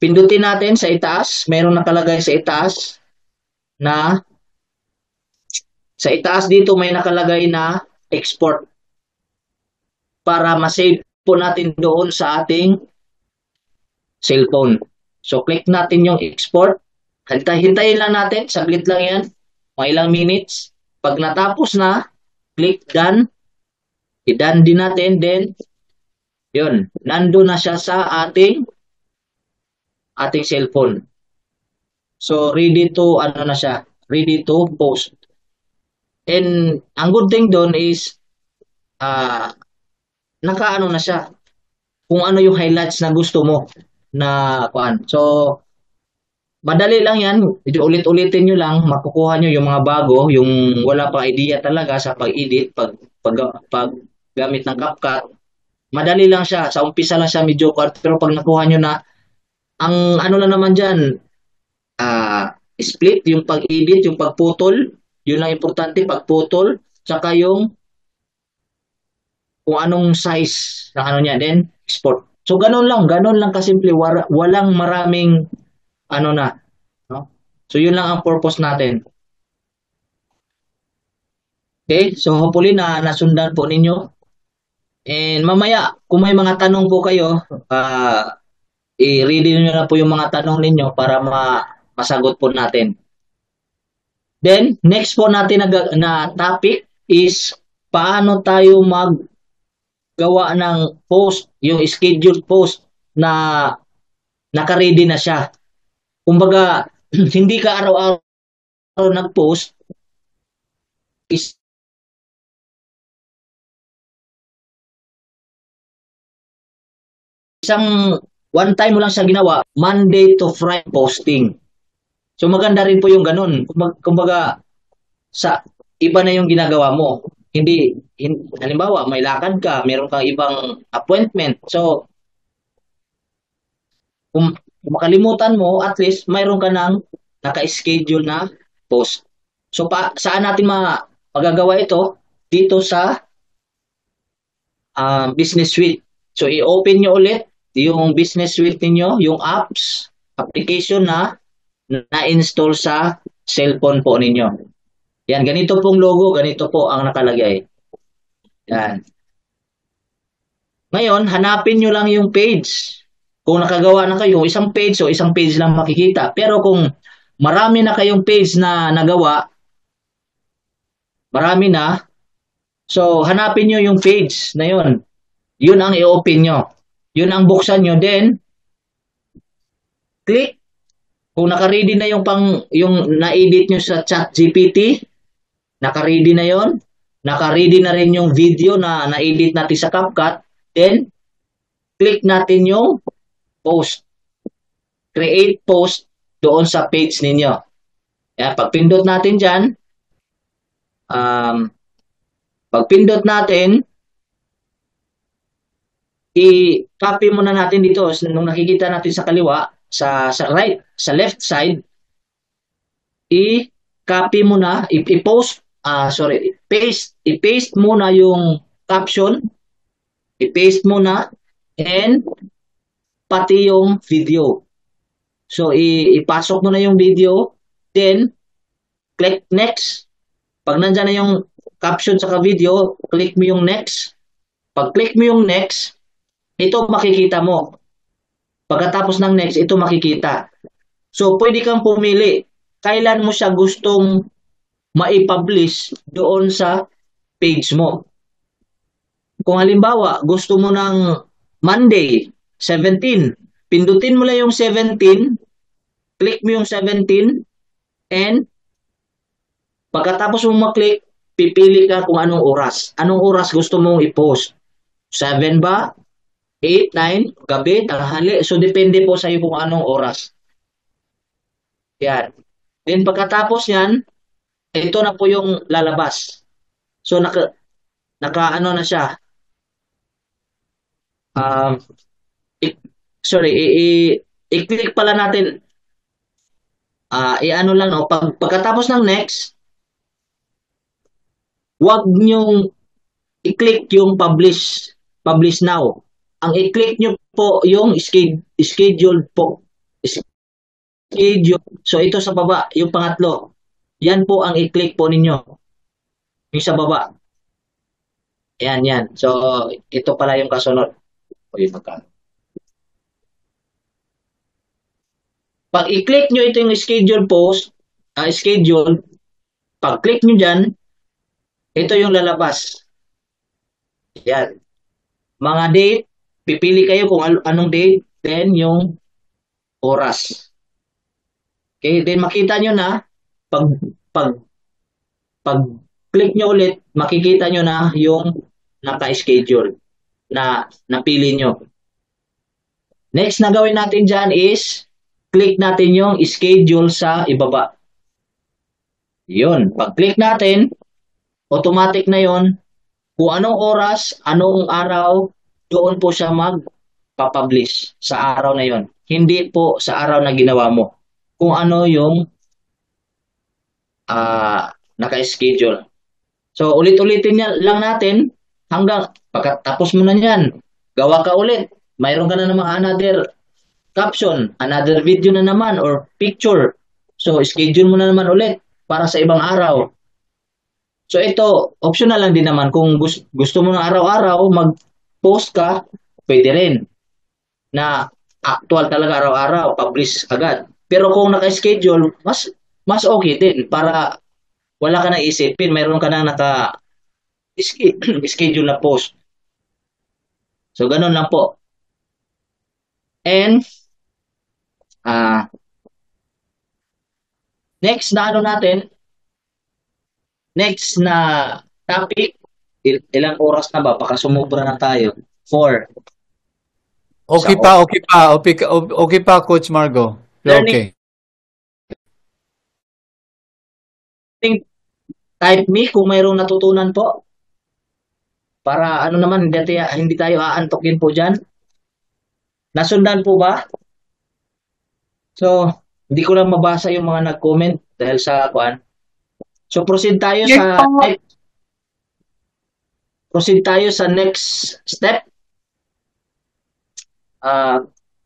pindutin natin sa itaas, mayroong nakalagay sa itaas dito may nakalagay na export para ma-save po natin doon sa ating cellphone. So click natin yung export. Hintayin lang natin, saglit lang yan, mga ilang minutes. Pag natapos na, click done. I-done din natin, then yun, nandun na siya sa ating cellphone. So ready to ready to post. And ang good thing doon is nakaano na siya kung ano yung highlights na gusto mo na kuan. So madali lang yan, ulit-ulitin nyo lang, makukuha nyo yung mga bago, yung wala pang idea talaga sa pag-edit, pag gamit ng CapCut. Madali lang siya, sa umpisa lang siya medyo hard, pero pag nakuha nyo na, ang lang naman dyan, split, yung pag-edit, yung pagputol, yun lang importante, pagputol, saka yung kung anong size ng niya, then export. So ganun lang kasimple, walang maraming no? So yun lang ang purpose natin. Okay, so hopefully nasundan po ninyo. And mamaya, kung may mga tanong po kayo, i-ready nyo na po yung mga tanong ninyo para masagot po natin. Then, next po natin na topic is paano tayo maggawa ng post, yung scheduled post na naka-ready na siya. Kumbaga, hindi ka araw-araw nag-post, isang one time mo lang siya ginawa, Monday to Friday posting. So maganda rin po yung ganun. Kumbaga, sa iba na yung ginagawa mo. Halimbawa, may lakad ka, meron kang ibang appointment. So, kung makalimutan mo, at least mayroon ka ng naka-schedule na post. So, saan natin magagawa ito? Dito sa Business Suite. So, i-open nyo ulit yung Business Suite niyo, yung application na na-install sa cellphone po ninyo. Yan, ganito pong logo, ganito po ang nakalagay. Yan. Ngayon, hanapin nyo lang yung page. Kung nakagawa na kayo, isang page lang makikita. Pero kung marami na kayong page na nagawa, marami na, so hanapin nyo yung page na yun. Yun ang i-open nyo. Yun ang buksan nyo. Then, click. Kung naka-ready na yung na-edit nyo sa ChatGPT, naka-ready na yon, naka-ready na rin yung video na na-edit natin sa CapCut, then, click natin yung post. Create post doon sa page ninyo. Yan, pagpindot natin dyan, pagpindot natin, i-copy muna natin dito nung nakikita natin sa kaliwa, sa left side, i-copy muna, i-paste muna yung caption, i-paste muna, and pati yung video. So, ipasok mo na yung video, then, click next. Pag nandyan na yung caption sa video, click mo yung next. Pag click mo yung next, ito makikita mo. Pagkatapos ng next, ito makikita. So, pwede kang pumili. Kailan mo siya gustong maipublish doon sa page mo. Kung halimbawa, gusto mo ng Monday, 17, pindutin mo lang yung 17, click mo yung 17, and pagkatapos mo maklik, pipili ka kung anong oras. Anong oras gusto mong i-post? 7 ba? 8, 9, gabi, tanghali. So, depende po sa iyo kung anong oras. Yan. Then, pagkatapos yan, ito na po yung lalabas. So, naka ano na siya. Um, sorry, i-click pala natin. I-ano lang, no? Pagkatapos ng next, wag nyong i-click yung publish now. Ang i-click nyo po yung schedule po. Schedule. So ito sa baba, yung pangatlo. Yan po ang i-click po ninyo. Yung sa baba. Yan. So ito pala yung kasunod. Pag i-click nyo ito yung schedule post, schedule, pag click nyo dyan, ito yung lalabas. Yan. Mga date, pipili kayo kung anong date, then yung oras. Okay, then makita nyo na, pag, pag, pag click nyo ulit, makikita nyo na yung naka-schedule na napili nyo. Next na gawin natin dyan is, click natin yung schedule sa ibaba. Yun, pag click natin, automatic na yon. Kung anong oras, anong araw, doon po siya magpapublish sa araw na yon. Hindi po sa araw na ginawa mo. Kung ano yung naka-schedule. So, ulit-ulitin lang natin hanggang pagkatapos mo na yan. Gawa ka ulit. Mayroon ka na naman another caption, another video na naman or picture. So, schedule mo na naman ulit para sa ibang araw. So ito, optional lang din naman. Kung gusto mo ng araw-araw mag-post ka, pwede rin. Na actual talaga araw-araw, publish agad. Pero kung naka-schedule, mas okay din para wala ka na isipin, mayroon ka na naka-schedule na post. So ganun lang po. And next na ano natin, next na topic, ilang oras na ba? Baka sumubra na tayo. 4. Okay pa, Coach Margo. Okay. Type me kung mayroong natutunan po. Para ano naman, hindi tayo aantokin po dyan. Nasundan po ba? So, hindi ko lang mabasa yung mga nag-comment dahil sa kuan. So proceed tayo sa next step.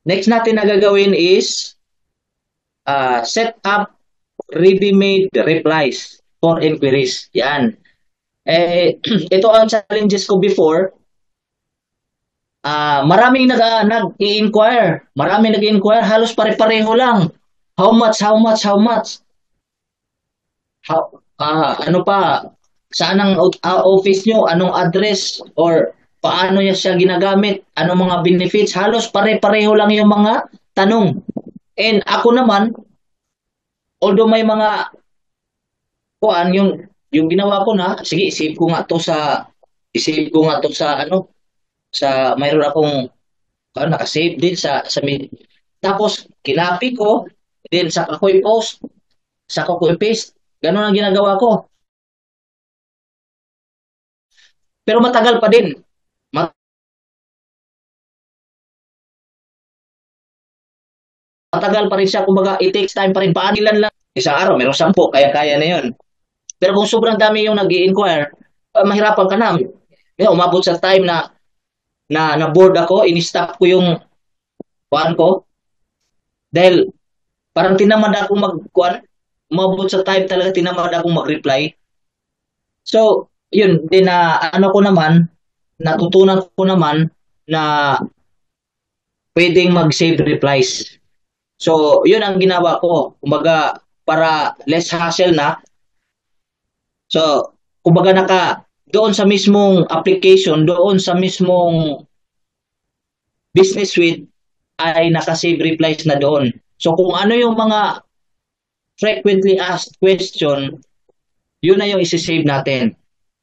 Next natin na gagawin is set up ready-made replies for inquiries. Yan. Ito ang challenges ko before. Maraming nag-i-inquire. Maraming nag-i-inquire. Halos pare-pareho lang. How much? Ano pa, saan ang office nyo, anong address, or paano siya ginagamit, anong mga benefits, halos pare-pareho lang yung mga tanong. And ako naman, although may mga kuan, yung ginawa ko na, sige, isave ko nga to sa mayroon akong nakasave din sa tapos kinapi ko, then saka ko i-post, saka ko i-paste. Ganun ang ginagawa ko. Pero matagal pa din. Matagal pa rin siya. Kumbaga, it takes time pa rin. Paanilan lang. Isang araw, meron 10. Kaya na yun. Pero kung sobrang dami yung nag-i-inquire, mahirapan ka na. Umabot sa time na bored ako, in-stop ko yung kuan ko. Dahil parang tinamad ako mag-kuan. Umabot sa time talaga tinamad akong mag-reply. So, yun, din natutunan ko naman na pwedeng mag-save replies. So, yun ang ginawa ko. Kumbaga, para less hassle na. So, kumbaga doon sa mismong application, doon sa mismong business suite, ay naka-save replies na doon. So, kung ano yung mga frequently asked question, yun na yung isi-save natin.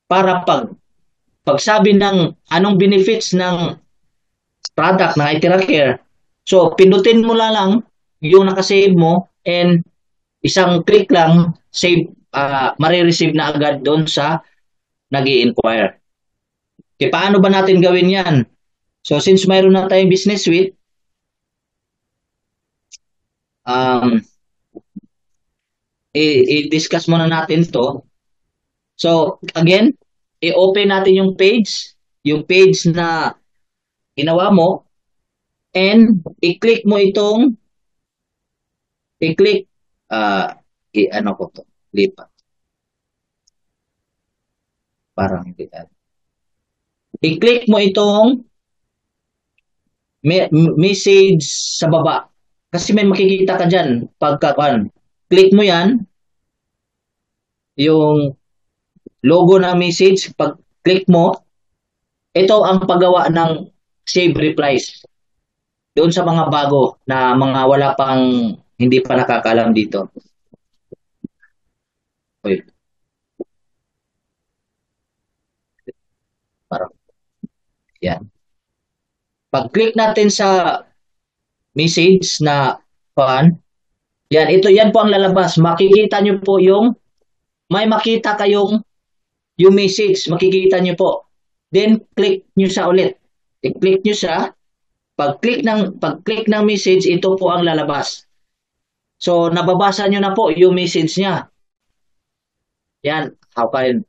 Para pagsabi ng anong benefits ng product ng iTeracare, so pindutin mo lang yung nakasave mo and isang click lang, save, marireceive na agad doon sa nag-i-inquire. Okay, paano ba natin gawin yan? So since mayroon na tayong business suite, i-discuss muna natin to. So again, i-open natin yung page na ginawa mo, and i-click mo itong ano ko to, lipat. Parang hindi. I-click mo itong message sa baba. Kasi may makikita ka dyan. Click mo yan, yung logo na message, pag click mo, ito ang paggawa ng save replies. Doon sa mga bago na mga wala pang hindi pa nakakaalam dito. Uy. Parang yan. Pag-click natin sa message na yan po ang lalabas. Makikita nyo po may makita kayong yung message, makikita nyo po. Then click nyo sa ulit. I-click nyo siya. Pag-click ng message, ito po ang lalabas. So nababasa nyo na po yung message niya. Yan, how can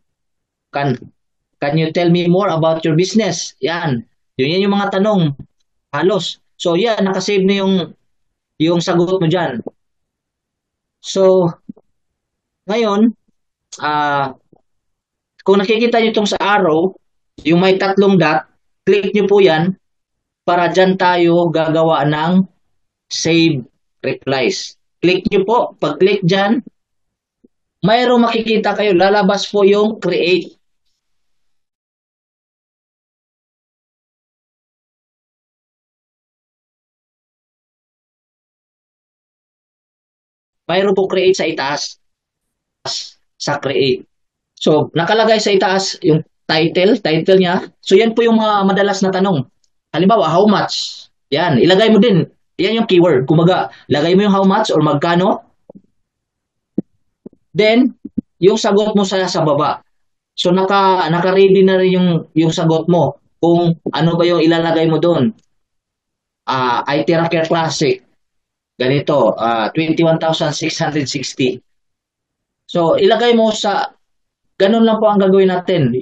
you tell me more about your business? Yan yung mga tanong halos. So yan, nakasave na yung sagot mo dyan. So ngayon, kung nakikita nyo itong sa arrow, yung may 3 dot, click nyo po yan para dyan tayo gagawa ng save replies. Click nyo po, pag-click dyan, mayroong makikita kayo, lalabas po yung create. Mayroon po create sa itaas. Sa create. So, nakalagay sa itaas yung title niya. So, yan po yung mga madalas na tanong. Halimbawa, how much? Yan, ilagay mo din. Yan yung keyword. Kumbaga, lagay mo yung how much or magkano. Then, yung sagot mo sa baba. So, naka-ready na rin yung sagot mo. Kung ano ba yung ilalagay mo doon. iTeracare Classic. Ganito, 21,660. So, ilagay mo ganun lang po ang gagawin natin.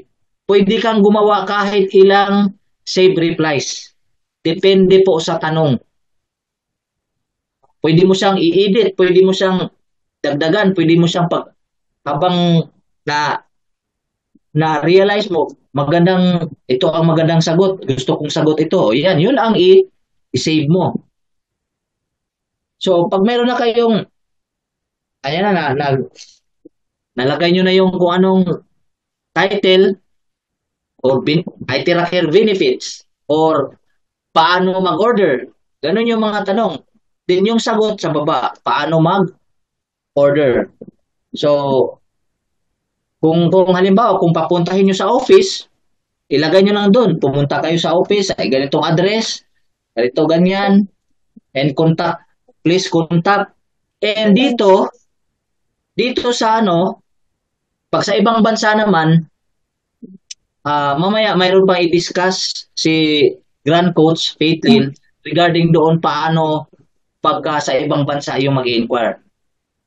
Pwede kang gumawa kahit ilang save replies. Depende po sa tanong. Pwede mo siyang i-edit, pwede mo siyang dagdagan, pwede mo siyang habang na-realize mo, ito ang magandang sagot, gusto kong sagot ito. Yan, yun ang i-save mo. So, pag meron na kayong, nalagay nyo na yung kung anong title or iTeracare benefits or paano mag-order. Ganun yung mga tanong. Then yung sagot sa baba, paano mag-order. So, kung halimbawa, kung papuntahin nyo sa office, ilagay nyo lang doon. Pumunta kayo sa office, ay ganitong address, ganito ganyan, and contact. Please contact. And dito sa pag sa ibang bansa naman, mamaya mayroon pang i-discuss si Grand Coach Faithlin regarding doon paano pagka sa ibang bansa yung mag-inquire.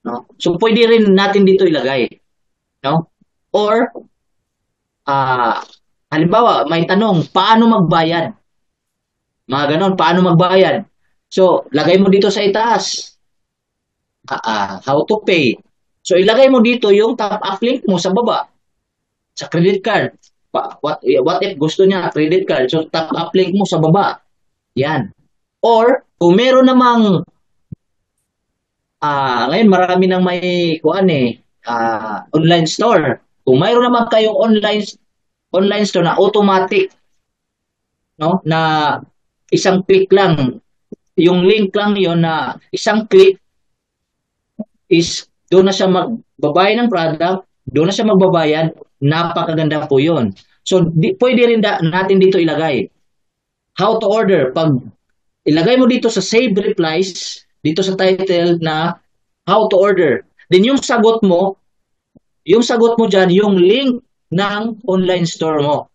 No? So pwede rin natin dito ilagay. No? Or, halimbawa, may tanong, paano magbayad? Mga ganon, paano magbayad? So, lagay mo dito sa itaas. How to pay. So, ilagay mo dito yung top-up link mo sa baba. Sa credit card. What if gusto niya credit card? So, top-up link mo sa baba. Yan. Or kung meron namang ngayon marami nang may online store. Kung mayroon naman kayong online store na automatic, no, na isang click lang, yung link lang yon na isang click is doon na siya magbabayad ng product, doon na siya magbabayad, napakaganda po yon. So pwede rin natin dito ilagay how to order. Pag ilagay mo dito sa save replies, dito sa title na how to order. Then yung sagot mo dyan, yung link ng online store mo.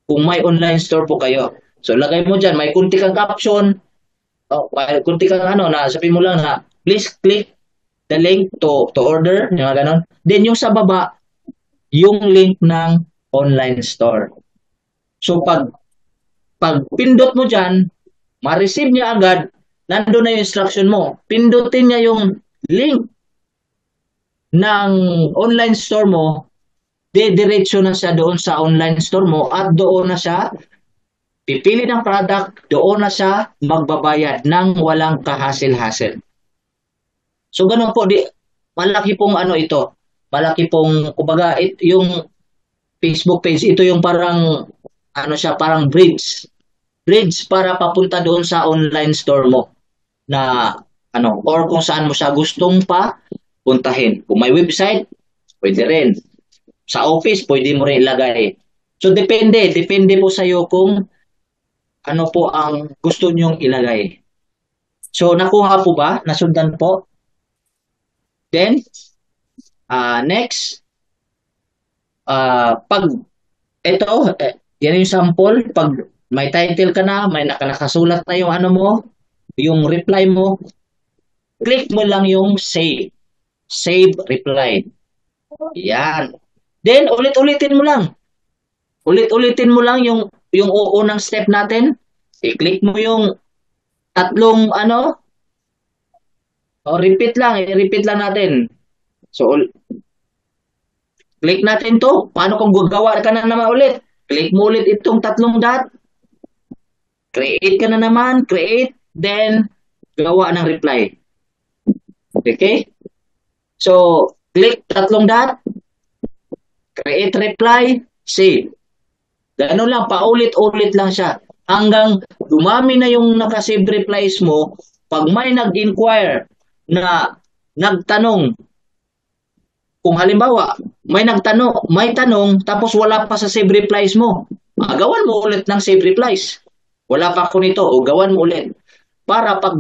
Kung may online store po kayo. So lagay mo dyan, may kunti kang caption, may kunti kang na sabihin mo lang na please click the link to order, yung ganon. Then yung sa baba, yung link ng online store. So pag pindot mo dyan, ma-receive niya agad, nandun na yung instruction mo. Pindutin niya yung link ng online store mo, diretso na siya doon sa online store mo at doon na siya pipili ng product, doon na siya magbabayad ng walang kahasil-hasil. So ganun po, malaki pong ito. Malaki pong, kumbaga, yung Facebook page, ito yung parang, parang bridge para papunta doon sa online store mo na or kung saan mo siya gustong pa puntahin. Kung may website, pwede rin. Sa office, pwede mo rin ilagay. So depende po sa iyo kung ano po ang gusto nyong ilagay. So nakuha po ba? Nasundan po? Then next, pag ito, yan yung sample, pag may title ka na, may nakasulat na yung yung reply mo, click mo lang yung save reply. Yan. Then ulit-ulitin mo lang. Ulit-ulitin mo lang yung unang step natin. I-click mo yung tatlong repeat lang natin. So click natin to. Paano kung gagawa ka na naman ulit? Click mo ulit itong tatlong dot. Create ka na naman, then gawa ng reply. Okay? So, click tatlong dot, create reply, save. Gano'n lang, paulit-ulit lang siya. Hanggang dumami na yung nakasave replies mo, pag may nag-inquire na nagtanong, kung halimbawa, may tanong, tapos wala pa sa save replies mo, gawan mo ulit ng save replies. Wala pa ako nito, o gawan mo ulit. Para pag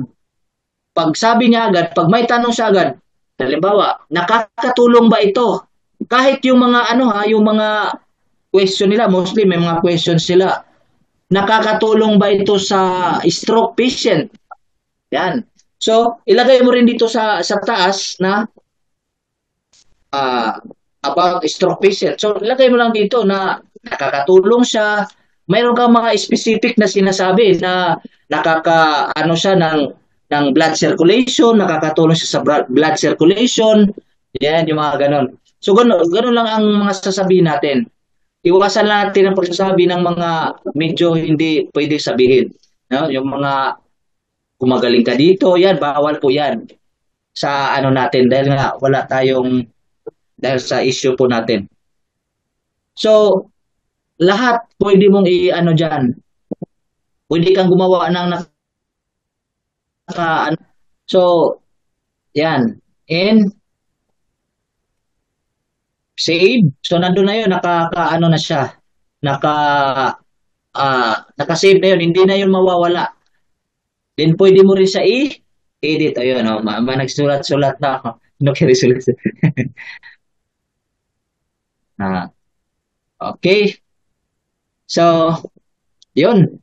sabi niya agad, pag may tanong siya agad, halimbawa, nakakatulong ba ito? Kahit yung mga yung mga question nila, mostly may mga questions sila. Nakakatulong ba ito sa stroke patient? Yan. So, ilagay mo rin dito sa taas na about stroke patient. So, ilagay mo lang dito na nakakatulong siya. Mayroon kang mga specific na sinasabi na siya ng blood circulation, nakakatulong siya sa blood circulation. Yan, yung mga ganon. So, ganon lang ang mga sasabihin natin. Iwasan natin ang pagsasabi ng mga medyo hindi pwede sabihin. No? Yung mga gumagaling ka dito, yan, bawal po yan sa natin dahil nga wala dahil sa issue po natin. So, lahat pwede mong dyan. Pwede kang gumawa ng so, yan. And save. So, nandun na yun. Na siya. Naka-save na yun. Hindi na yun mawawala. Then, pwede mo rin siya i-edit. Ayun, nagsulat-sulat na ako. Nagsulat. Okay. So, yun.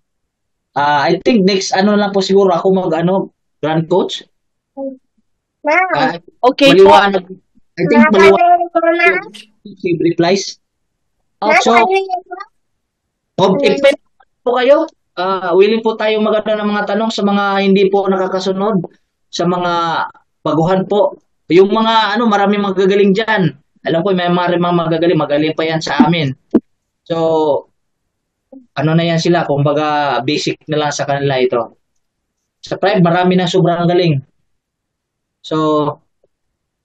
I think next, lang po siguro ako grand coach. Okay po. Maliwanag. I think maliwanag. Save replies. So, if po kayo, willing po tayo ng mga tanong sa mga hindi po nakakasunod, sa mga baguhan po. Yung mga maraming magagaling dyan. Alam ko, may mga magaling pa yan sa amin. So, na yan sila, kumbaga basic na lang sa kanila ito. Sa private, marami na sobrang galing. So,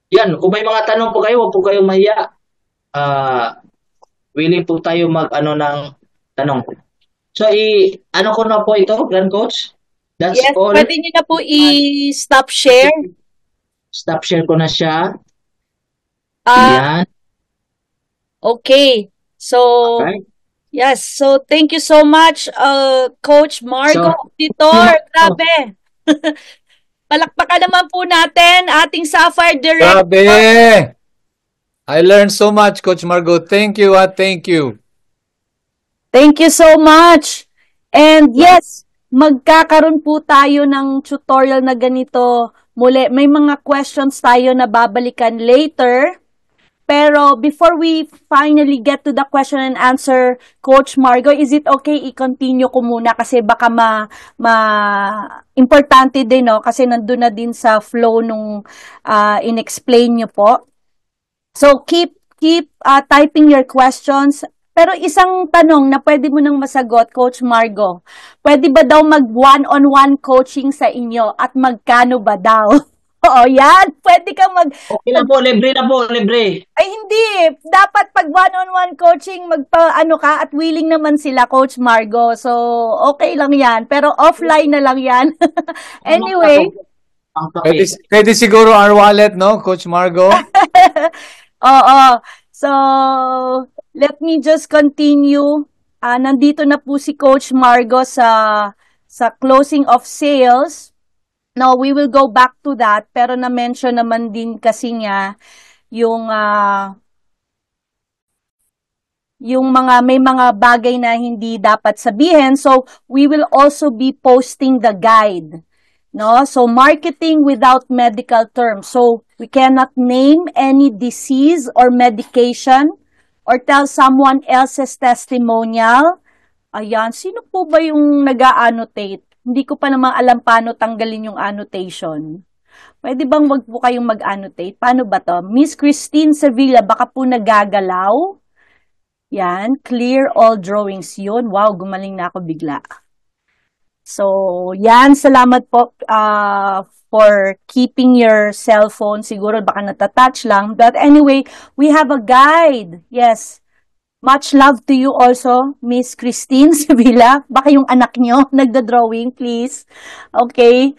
yan, kung may mga tanong po kayo, huwag po kayong mahiya. Willing po tayo mag-ano ng tanong. So, ano ko na po ito, Grand Coach? That's Yes, all. pwede niyo na po i-stop share. Stop share ko na siya. Ah, Yan. okay. So, Okay. yes. So, thank you so much, Coach Margo Auditor. Grabe. Palakpakan naman po natin ating Sapphire Director. Grabe! I learned so much, Coach Margo. Thank you, thank you. Thank you so much. And yes, magkakaroon po tayo ng tutorial na ganito muli. May mga questions tayo na babalikan later. Pero before we finally get to the question and answer, Coach Margo, is it okay i-continue ko muna kasi baka importante din, no? Kasi nandun na din sa flow nung in-explain nyo po. So keep typing your questions. Pero isang tanong na pwede mo nang masagot, Coach Margo. Pwede ba daw mag one-on-one coaching sa inyo at magkano ba daw? Oo, yan. Pwede ka Okay na po, libre na po, libre. Ay, hindi. Dapat pag one-on-one coaching, magpa-ano ka at willing naman sila, Coach Margo. So, okay lang yan. Pero offline na lang yan. Anyway. Pwede siguro our wallet, no, Coach Margo? Oo. So, let me just continue. Nandito na po si Coach Margo sa closing of sales. Now, we will go back to that. Pero na-mention naman din kasi niya yung may mga bagay na hindi dapat sabihin. So, we will also be posting the guide. No? So, marketing without medical terms. So, we cannot name any disease or medication or tell someone else's testimonial. Ayan, sino po ba yung nag-annotate? Hindi ko pa naman alam paano tanggalin yung annotation. Pwede bang wag po kayong mag-annotate? Paano ba to? Miss Christine Sevilla, baka po nagagalaw. Yan, clear all drawings yun. Wow, gumaling na ako bigla. So, yan, salamat po for keeping your cellphone. Siguro baka natatouch lang. But anyway, we have a guide. Yes. Much love to you also, Miss Christine Sevilla. Baka yung anak nyo nagda-drawing, please. Okay.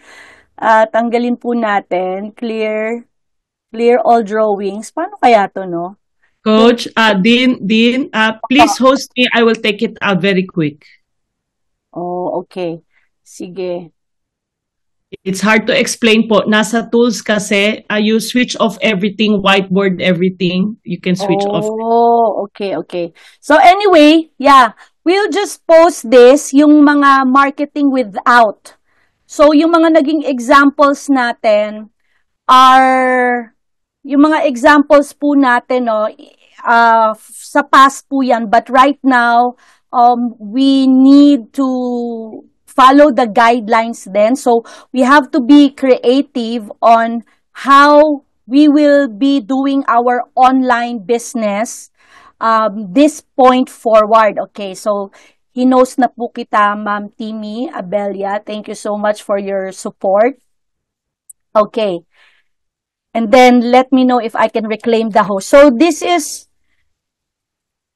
Tanggalin po natin. Clear all drawings. Paano kaya to, no? Coach, Dean, please host me. I will take it out very quick. Oh, okay. Sige. It's hard to explain po. Nasa tools kasi, you switch off everything, whiteboard everything. You can switch off. Oh, okay. So anyway, yeah, we'll just post this, yung mga marketing without. So yung mga naging examples natin are, yung mga examples po natin, no, sa past po yan. But right now, we need to follow the guidelines then. So, we have to be creative on how we will be doing our online business this point forward. Okay, so, hinos na po kita, Ma'am Timmy Abelia. Thank you so much for your support. Okay. And then, let me know if I can reclaim the host. So, this is,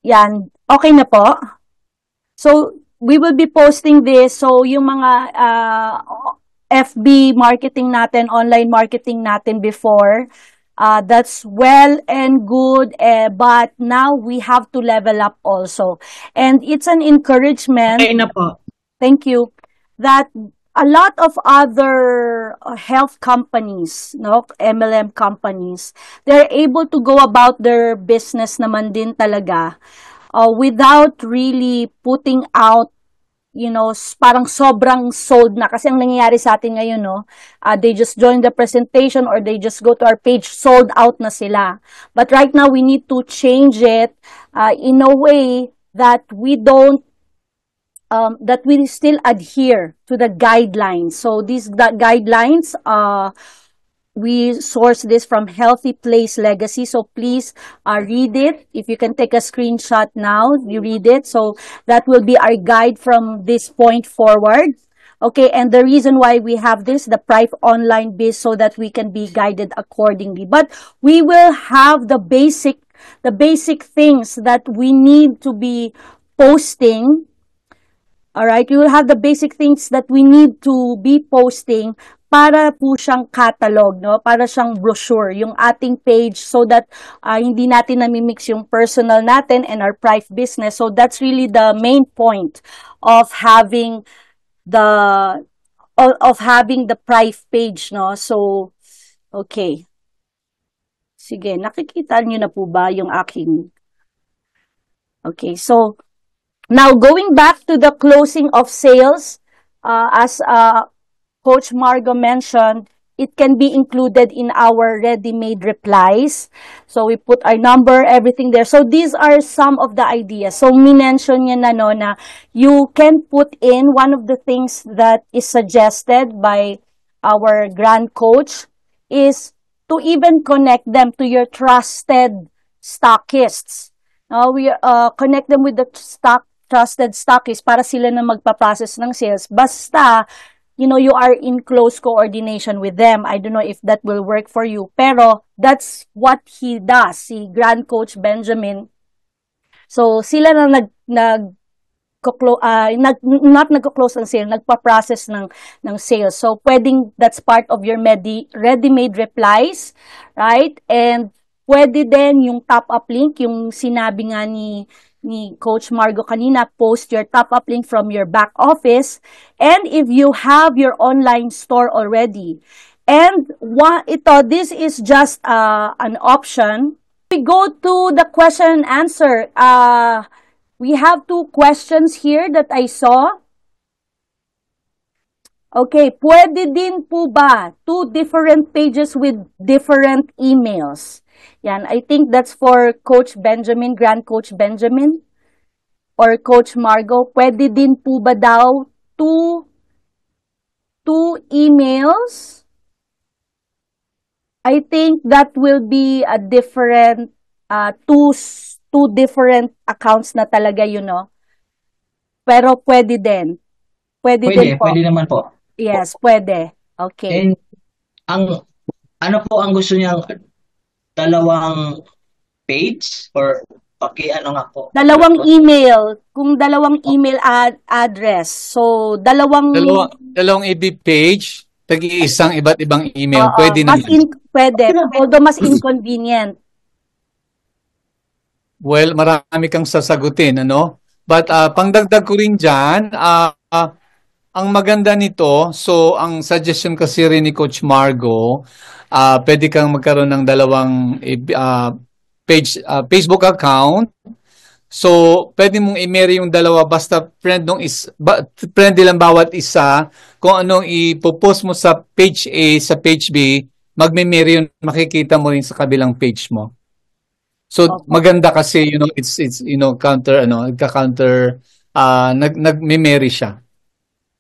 yan, okay na po. So, we will be posting this. So, yung mga FB marketing natin, online marketing natin before, that's well and good, but now we have to level up also. And it's an encouragement. Okay na po. Thank you. That a lot of other health companies, no, MLM companies, they're able to go about their business naman din talaga. Without really putting out, you know, parang sobrang sold na. Kasi ang nangyayari sa atin ngayon, no, they just join the presentation or they just go to our page, sold out na sila. But right now, we need to change it in a way that we don't, that we still adhere to the guidelines. So these guidelines, we source this from Healthy Place Legacy. So please read it. If you can take a screenshot now, you read it. So that will be our guide from this point forward. Okay, and the reason why we have this, the Prive Online Biz, so that we can be guided accordingly. But we will have the basic things that we need to be posting. All right, we will have the basic things that we need to be posting para po siyang catalog, no? Para siyang brochure, yung ating page, so that hindi natin namimix yung personal natin and our Prive business. So that's really the main point of having the Prive page, no? So okay, sige, nakikita niyo na po ba yung aking? Okay, so now going back to the closing of sales, as Coach Margo mentioned, it can be included in our ready-made replies. So we put our number, everything there. So these are some of the ideas. So minention niya na, no, na you can put in one of the things that is suggested by our grand coach is to even connect them to your trusted stockists. We connect them with the trusted stockists para sila na magpa-process ng sales. Basta you are in close coordination with them. I don't know if that will work for you. Pero that's what he does, si Grand Coach Benjamin. So sila na not nagko-close ng sale, nagpa-process ng sales. So pwedeng that's part of your ready-made replies, right? And pwede din yung top-up link, yung sinabi nga ni Coach Margo kanina, post your top-up link from your back office. And if you have your online store already, and this is just an option. We go to the question and answer. We have 2 questions here that I saw. Okay, pwede din po ba 2 different pages with different emails? Yan, I think that's for Coach Benjamin, Grand Coach Benjamin, or Coach Margo. Pwede din po ba daw 2 emails? I think that will be a different, two different accounts na talaga, Pero pwede din. Pwede din po. Pwede naman po. Yes, pwede. Okay. And ang gusto niyang 2 page or nga po? 2 email. Kung 2 email address. So, dalawang EB page, tag-iisang iba't ibang email. Pwede naman. Pwede. Although mas inconvenient. Well, marami kang sasagutin, But pangdagdag ko rin dyan, ang maganda nito, so ang suggestion kasi rin ni Coach Margo, pwede kang magkaroon ng 2 Facebook account. So, pwede mong i-marry yung 2, basta friend lang bawat isa. Kung anong ipopost mo sa page A, sa page B, magme-marry yun, makikita mo rin sa kabilang page mo. So, maganda kasi, it's nagme-marry siya.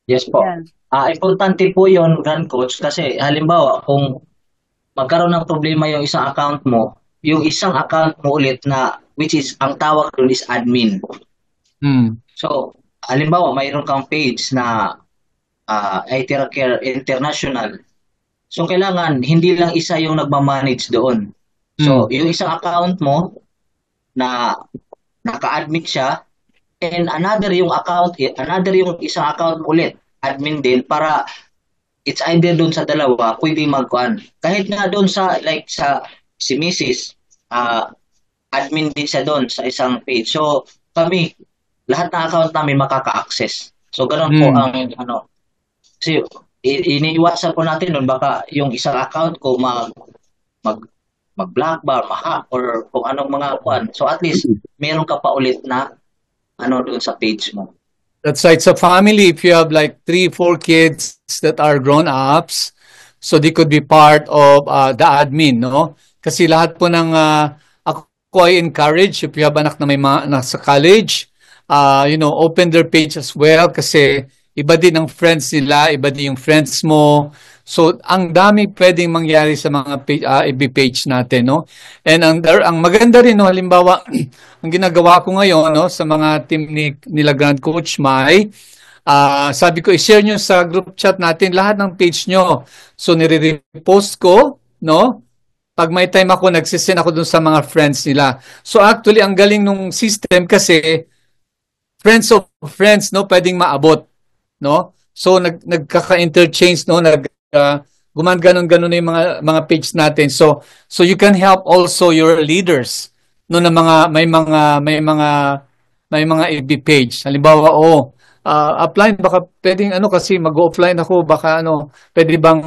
Yes po. Yeah. Importante po yon, Grand Coach, kasi halimbawa, kung magkaroon ng problema yung isang account mo, yung isang account mo ulit na, which is, ang tawag doon is admin. So, halimbawa, mayroon kang page na ITERA Care International. So, kailangan, hindi lang isa yung nagmamanage doon. So, yung isang account mo na naka-admit siya, and another yung isang account ulit, admin din, para it's either doon sa 2, pwede magkuhan. Kahit nga doon sa si Mrs., admin din siya doon sa isang page. So, kami, lahat ng account namin makaka-access. So, ganun po ang kasi iniiwasan po natin doon, baka yung isang account ko mag-block bar, ma-hack, or kung anong mga kuhan. So, at least, meron ka pa ulit na doon sa page mo. That's right. So family, if you have like 3-4 kids that are grown-ups, so they could be part of the admin, no? Kasi lahat po ng ako ay encourage, if you have anak na may mga anak sa college, open their page as well, kasi iba din ang friends nila, iba din yung friends mo. So, ang dami pwedeng mangyari sa mga FB page natin, no? And ang maganda rin, no, halimbawa, ang ginagawa ko ngayon, no, sa mga team nila Grand Coach Mai, Sabi ko, i-share nyo sa group chat natin lahat ng page nyo. So, nire-repost ko, no? Pag may time ako, nagsisend ako dun sa mga friends nila. So, actually, ang galing nung system kasi friends of friends, no? Pwedeng maabot, no? So, nagkaka-interchange, no? Guman-ganon-ganon na yung mga page natin. So you can help also your leaders, no, na may mga FB page. Halimbawa, apply, baka pwedeng kasi mag-offline ako, baka pwede bang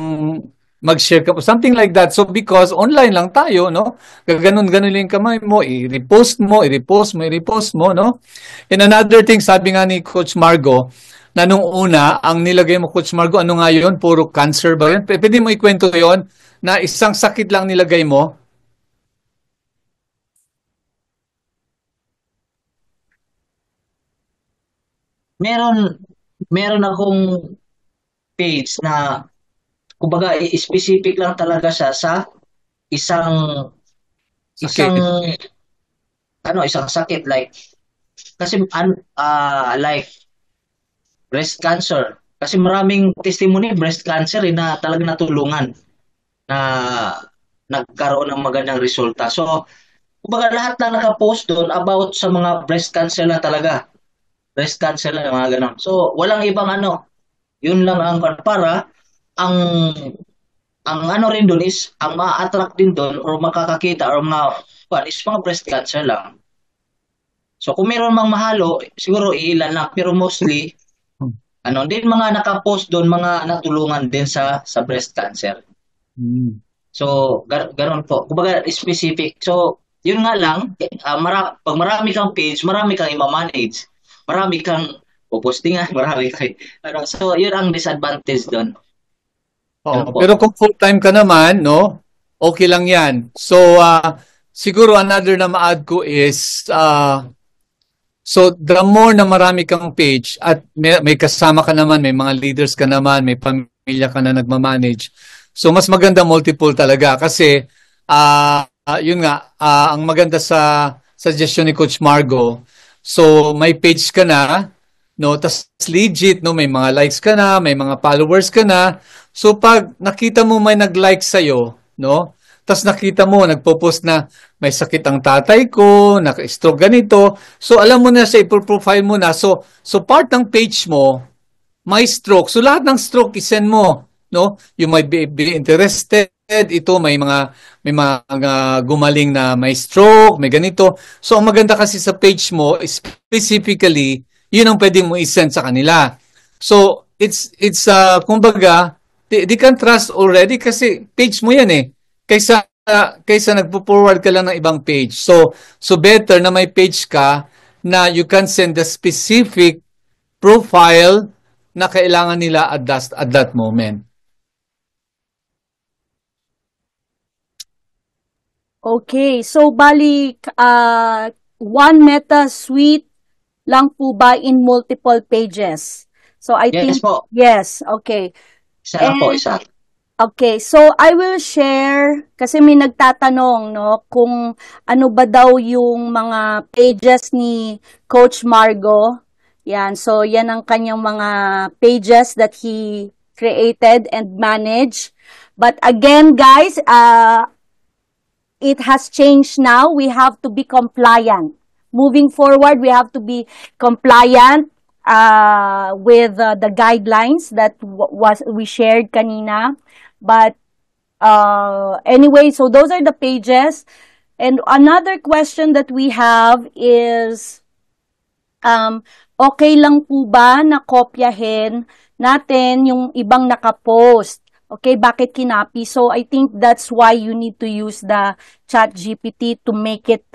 mag-share ka po, something like that. So because online lang tayo, no, gaganon-ganon lang yung kamay mo, i-repost mo, no. And another thing, sabi nga ni Coach Margo, na nung una, ang nilagay mo, Coach Margo, ano nga yun? Puro cancer ba yun? Pwede mo ikwento yun na isang sakit lang nilagay mo? Meron akong page na kumbaga specific lang talaga siya sa isang Sakit. isang sakit like kasi like breast cancer. Kasi maraming testimony breast cancer na talagang natulungan na nagkaroon ng magandang resulta. So, kumbaga lahat lang nakapost doon about sa mga breast cancer lang talaga. Breast cancer lang, mga ganun. So, walang ibang yun lang ang para ang rin doon is ang ma-attract din doon or makakakita or is mga breast cancer lang. So, kung meron mang mahalo, siguro ilan lang. Pero mostly, din mga nakapost doon, mga natulungan din sa breast cancer. So, ganoon po. Kumbaga, specific. So, yun nga lang, pag marami kang page, marami kang i-manage. Marami kang pupostingan, marami kang, so, yun ang disadvantage doon. Pero kung full-time ka naman, no, okay lang yan. So, siguro another na ma-add ko is, so the more na marami kang page at may kasama ka naman, may mga leaders ka naman, may pamilya ka na nagmamanage. So, mas maganda multiple talaga kasi, yun nga, ang maganda sa suggestion ni Coach Margo, so may page ka na, no, tas legit, no, may mga likes ka na, may mga followers ka na. So pag nakita mo may nag-like sa'yo, no, tas nakita mo nagpo-post na may sakit ang tatay ko, naka-stroke ganito, so alam mo na siya, i-profile mo na. So part ng page mo, may stroke. So lahat ng stroke isend mo, no? You might be interested. Ito may mga gumaling na may stroke, may ganito. So ang maganda kasi sa page mo, specifically, yun ang pwedeng mo i-send sa kanila. So, it's kumbaga, they can trust already kasi page mo yan eh. Kaysa nagpo-forward ka lang ng ibang page. So better na may page ka na you can send the specific profile na kailangan nila at that moment. Okay, so bali one meta suite lang po ba in multiple pages? So I Yes think po. yes, okay. Isa lang po, isa. Okay, so I will share kasi may nagtatanong no kung ano ba daw yung mga pages ni Coach Margo. Yan, so yan ang kanyang mga pages that he created and managed. But again, guys, it has changed now. We have to be compliant. Moving forward, we have to be compliant with the guidelines that we shared kanina. But anyway, so those are the pages. And another question that we have is, okay lang po ba na kopyahin natin yung ibang nakapost? Okay, bakit kinapi? So, I think that's why you need to use the ChatGPT to make it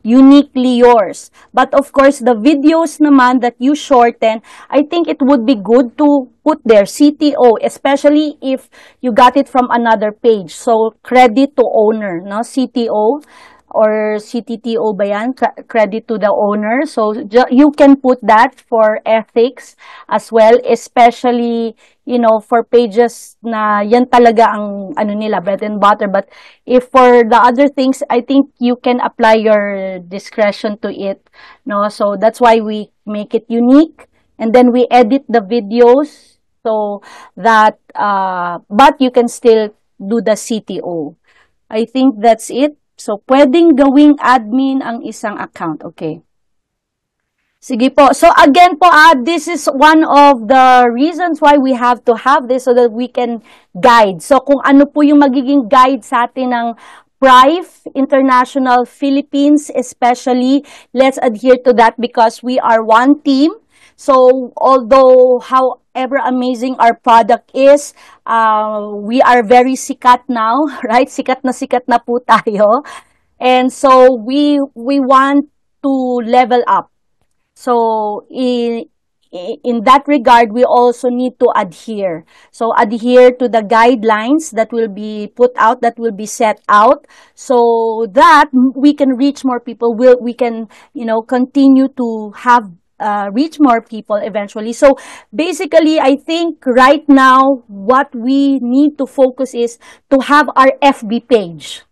uniquely yours. But of course, the videos naman that you shorten, I think it would be good to put there CTO, especially if you got it from another page. So, credit to owner, no? CTO or CTTO ba yan? Credit to the owner. So, you can put that for ethics as well, especially, you know, for pages na yan talaga ang ano nila, bread and butter. But if for the other things, I think you can apply your discretion to it. No? So, that's why we make it unique and then we edit the videos so that, but you can still do the CTO. I think that's it. So, pwedeng gawing admin ang isang account. Okay. Sige po. So, again po, this is one of the reasons why we have to have this so that we can guide. So, kung ano po yung magiging guide sa atin ng PRIFE, International Philippines especially, let's adhere to that because we are one team. So, although however amazing our product is, we are very sikat now, right? Sikat na po tayo. And so, we want to level up. So, in that regard, we also need to adhere. So, adhere to the guidelines that will be put out, that will be set out, so that we can reach more people. We can, continue to have reach more people eventually. So basically, I think right now, what we need to focus is to have our FB page.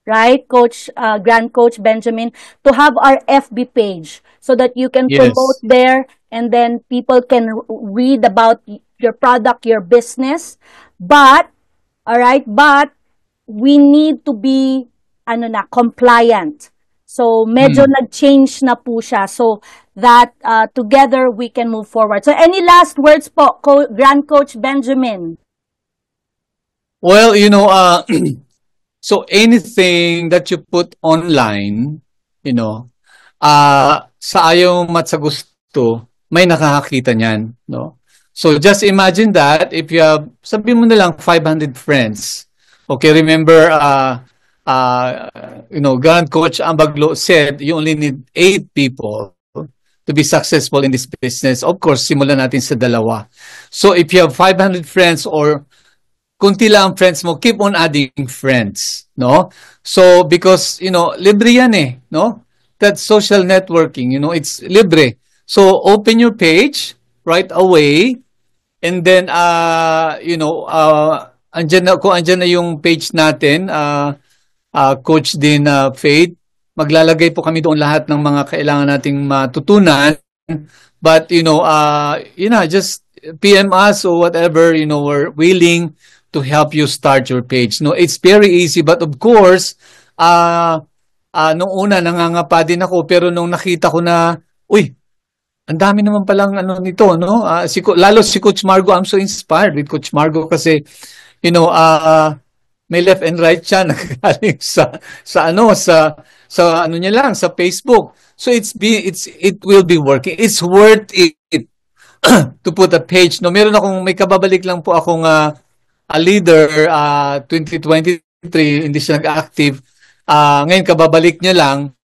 Right, Grand Coach Benjamin, to have our FB page so that you can promote there and then people can read about your product, your business. But we need to be compliant. So, medyo nag-change na po siya. So, that together we can move forward. So, any last words po, Grand Coach Benjamin? Well, so anything that you put online, sa ayaw mat sa gusto, may nakakakita niyan, no? So, just imagine that if you have, sabi mo na lang 500 friends. Okay, remember, Grand Coach Ambaglo said you only need 8 people to be successful in this business. Of course, simulan natin sa 2. So if you have 500 friends or kunti lang ang friends mo, keep on adding friends, no? So because, libre yan no? That social networking, it's libre. So open your page right away and then, kung andyan na yung page natin, Coach din Faith, maglalagay po kami doon lahat ng mga kailangan nating matutunan. But, just PM us or whatever, we're willing to help you start your page. No, it's very easy, but of course, nung una nangangapa din ako, pero nung nakita ko na, ang dami naman palang nito, no? Lalo si Coach Margo, I'm so inspired with Coach Margo kasi, may left and right siya nagaling sa niya lang sa Facebook. So it will be working. It's worth it to put a page. No, may kababalik lang po akong a leader 2023, hindi siya nag-active. Ngayon kababalik niya lang,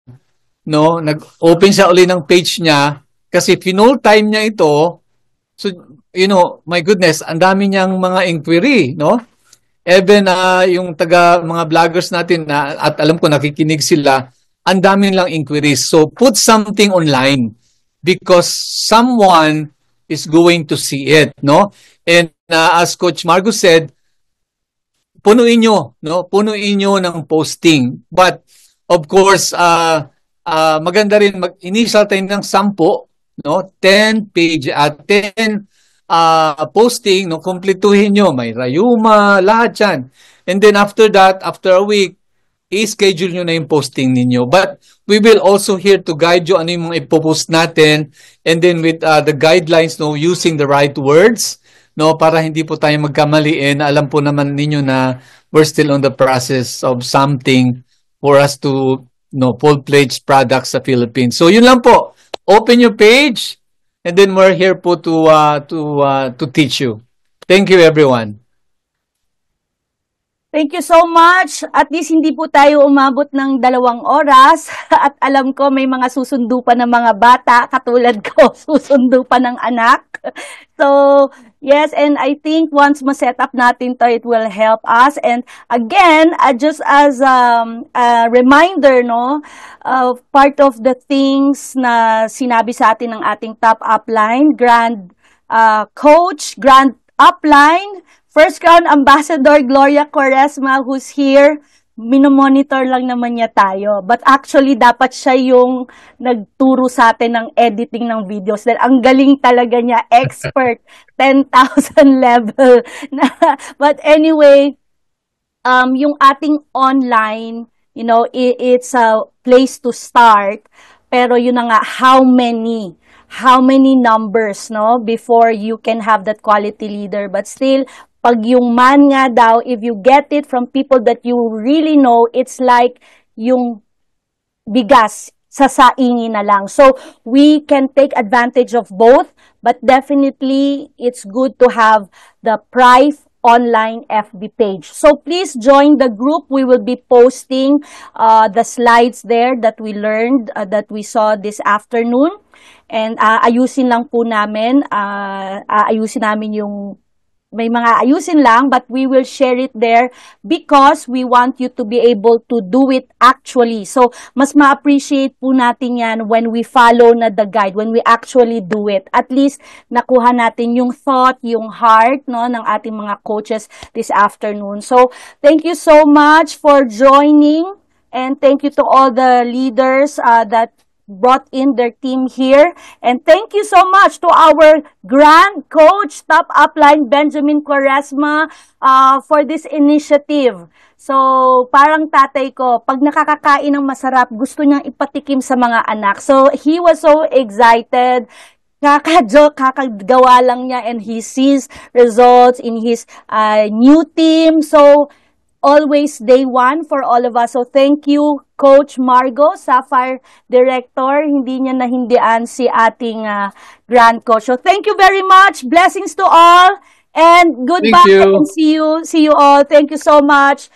no, nag-open siya uli ng page niya kasi full time niya ito. So, my goodness, ang dami niyang mga inquiry, no? Even yung mga vloggers natin at alam ko nakikinig sila, ang dami lang inquiries. So put something online because someone is going to see it, no? And as Coach Margo said, punuin nyo ng posting. But of course, maganda rin initial tayo ng 10, no? 10 page at 10 posting, no, kumpletuhin nyo, may rayuma, lahat yan. And then after that, after a week, i-schedule nyo na yung posting ninyo. But we will also here to guide you ano yung mga ipopost natin and then with the guidelines, no, using the right words, no, para hindi po tayo magkamali and alam po naman ninyo na we're still on the process of something for us to, full-fledged products sa Philippines. So yun lang po. Open your page, and then we're here po to teach you. Thank you, everyone. Thank you so much. At least hindi po tayo umabot ng 2 oras. At alam ko may mga susundo pa ng mga bata, katulad ko, susundo pa ng anak. So, yes, and I think once ma-set up natin to, it will help us. And again, just as a reminder, no, part of the things na sinabi sa atin ng ating top upline, Grand Coach, Grand Upline, First Crown Ambassador Gloria Quaresma, who's here minomonitor lang naman niya tayo. But actually, dapat siya yung nagturo sa atin ng editing ng videos. Dahil ang galing talaga niya, expert, 10,000 level. But anyway, yung ating online, you know, it's a place to start. Pero yun na nga, how many numbers, no, before you can have that quality leader. But still, pag yung man nga daw, if you get it from people that you really know, it's like yung bigas, sasaingin na lang. So, we can take advantage of both, but definitely, it's good to have the Prive online FB page. So, please join the group. We will be posting the slides there that we learned, that we saw this afternoon. And ayusin lang po namin, ayusin namin yung may mga ayusin lang, but we will share it there because we want you to be able to do it actually. So, mas ma-appreciate po natin yan when we follow na the guide, when we actually do it. At least, nakuha natin yung thought, yung heart, no, ng ating mga coaches this afternoon. So, thank you so much for joining, and thank you to all the leaders that brought in their team here. And thank you so much to our grand coach, top upline, Benjamin Quaresma, for this initiative. So, parang tatay ko, pag nakakakain ng masarap, gusto niyang ipatikim sa mga anak. So, he was so excited. Kakagawa lang niya, and he sees results in his new team. So, always day one for all of us. So, thank you, Coach Margo, Sapphire Director. Hindi niya nahindian si ating Grand Coach. So, thank you very much. Blessings to all. And goodbye. Thank you. And see you all. Thank you so much.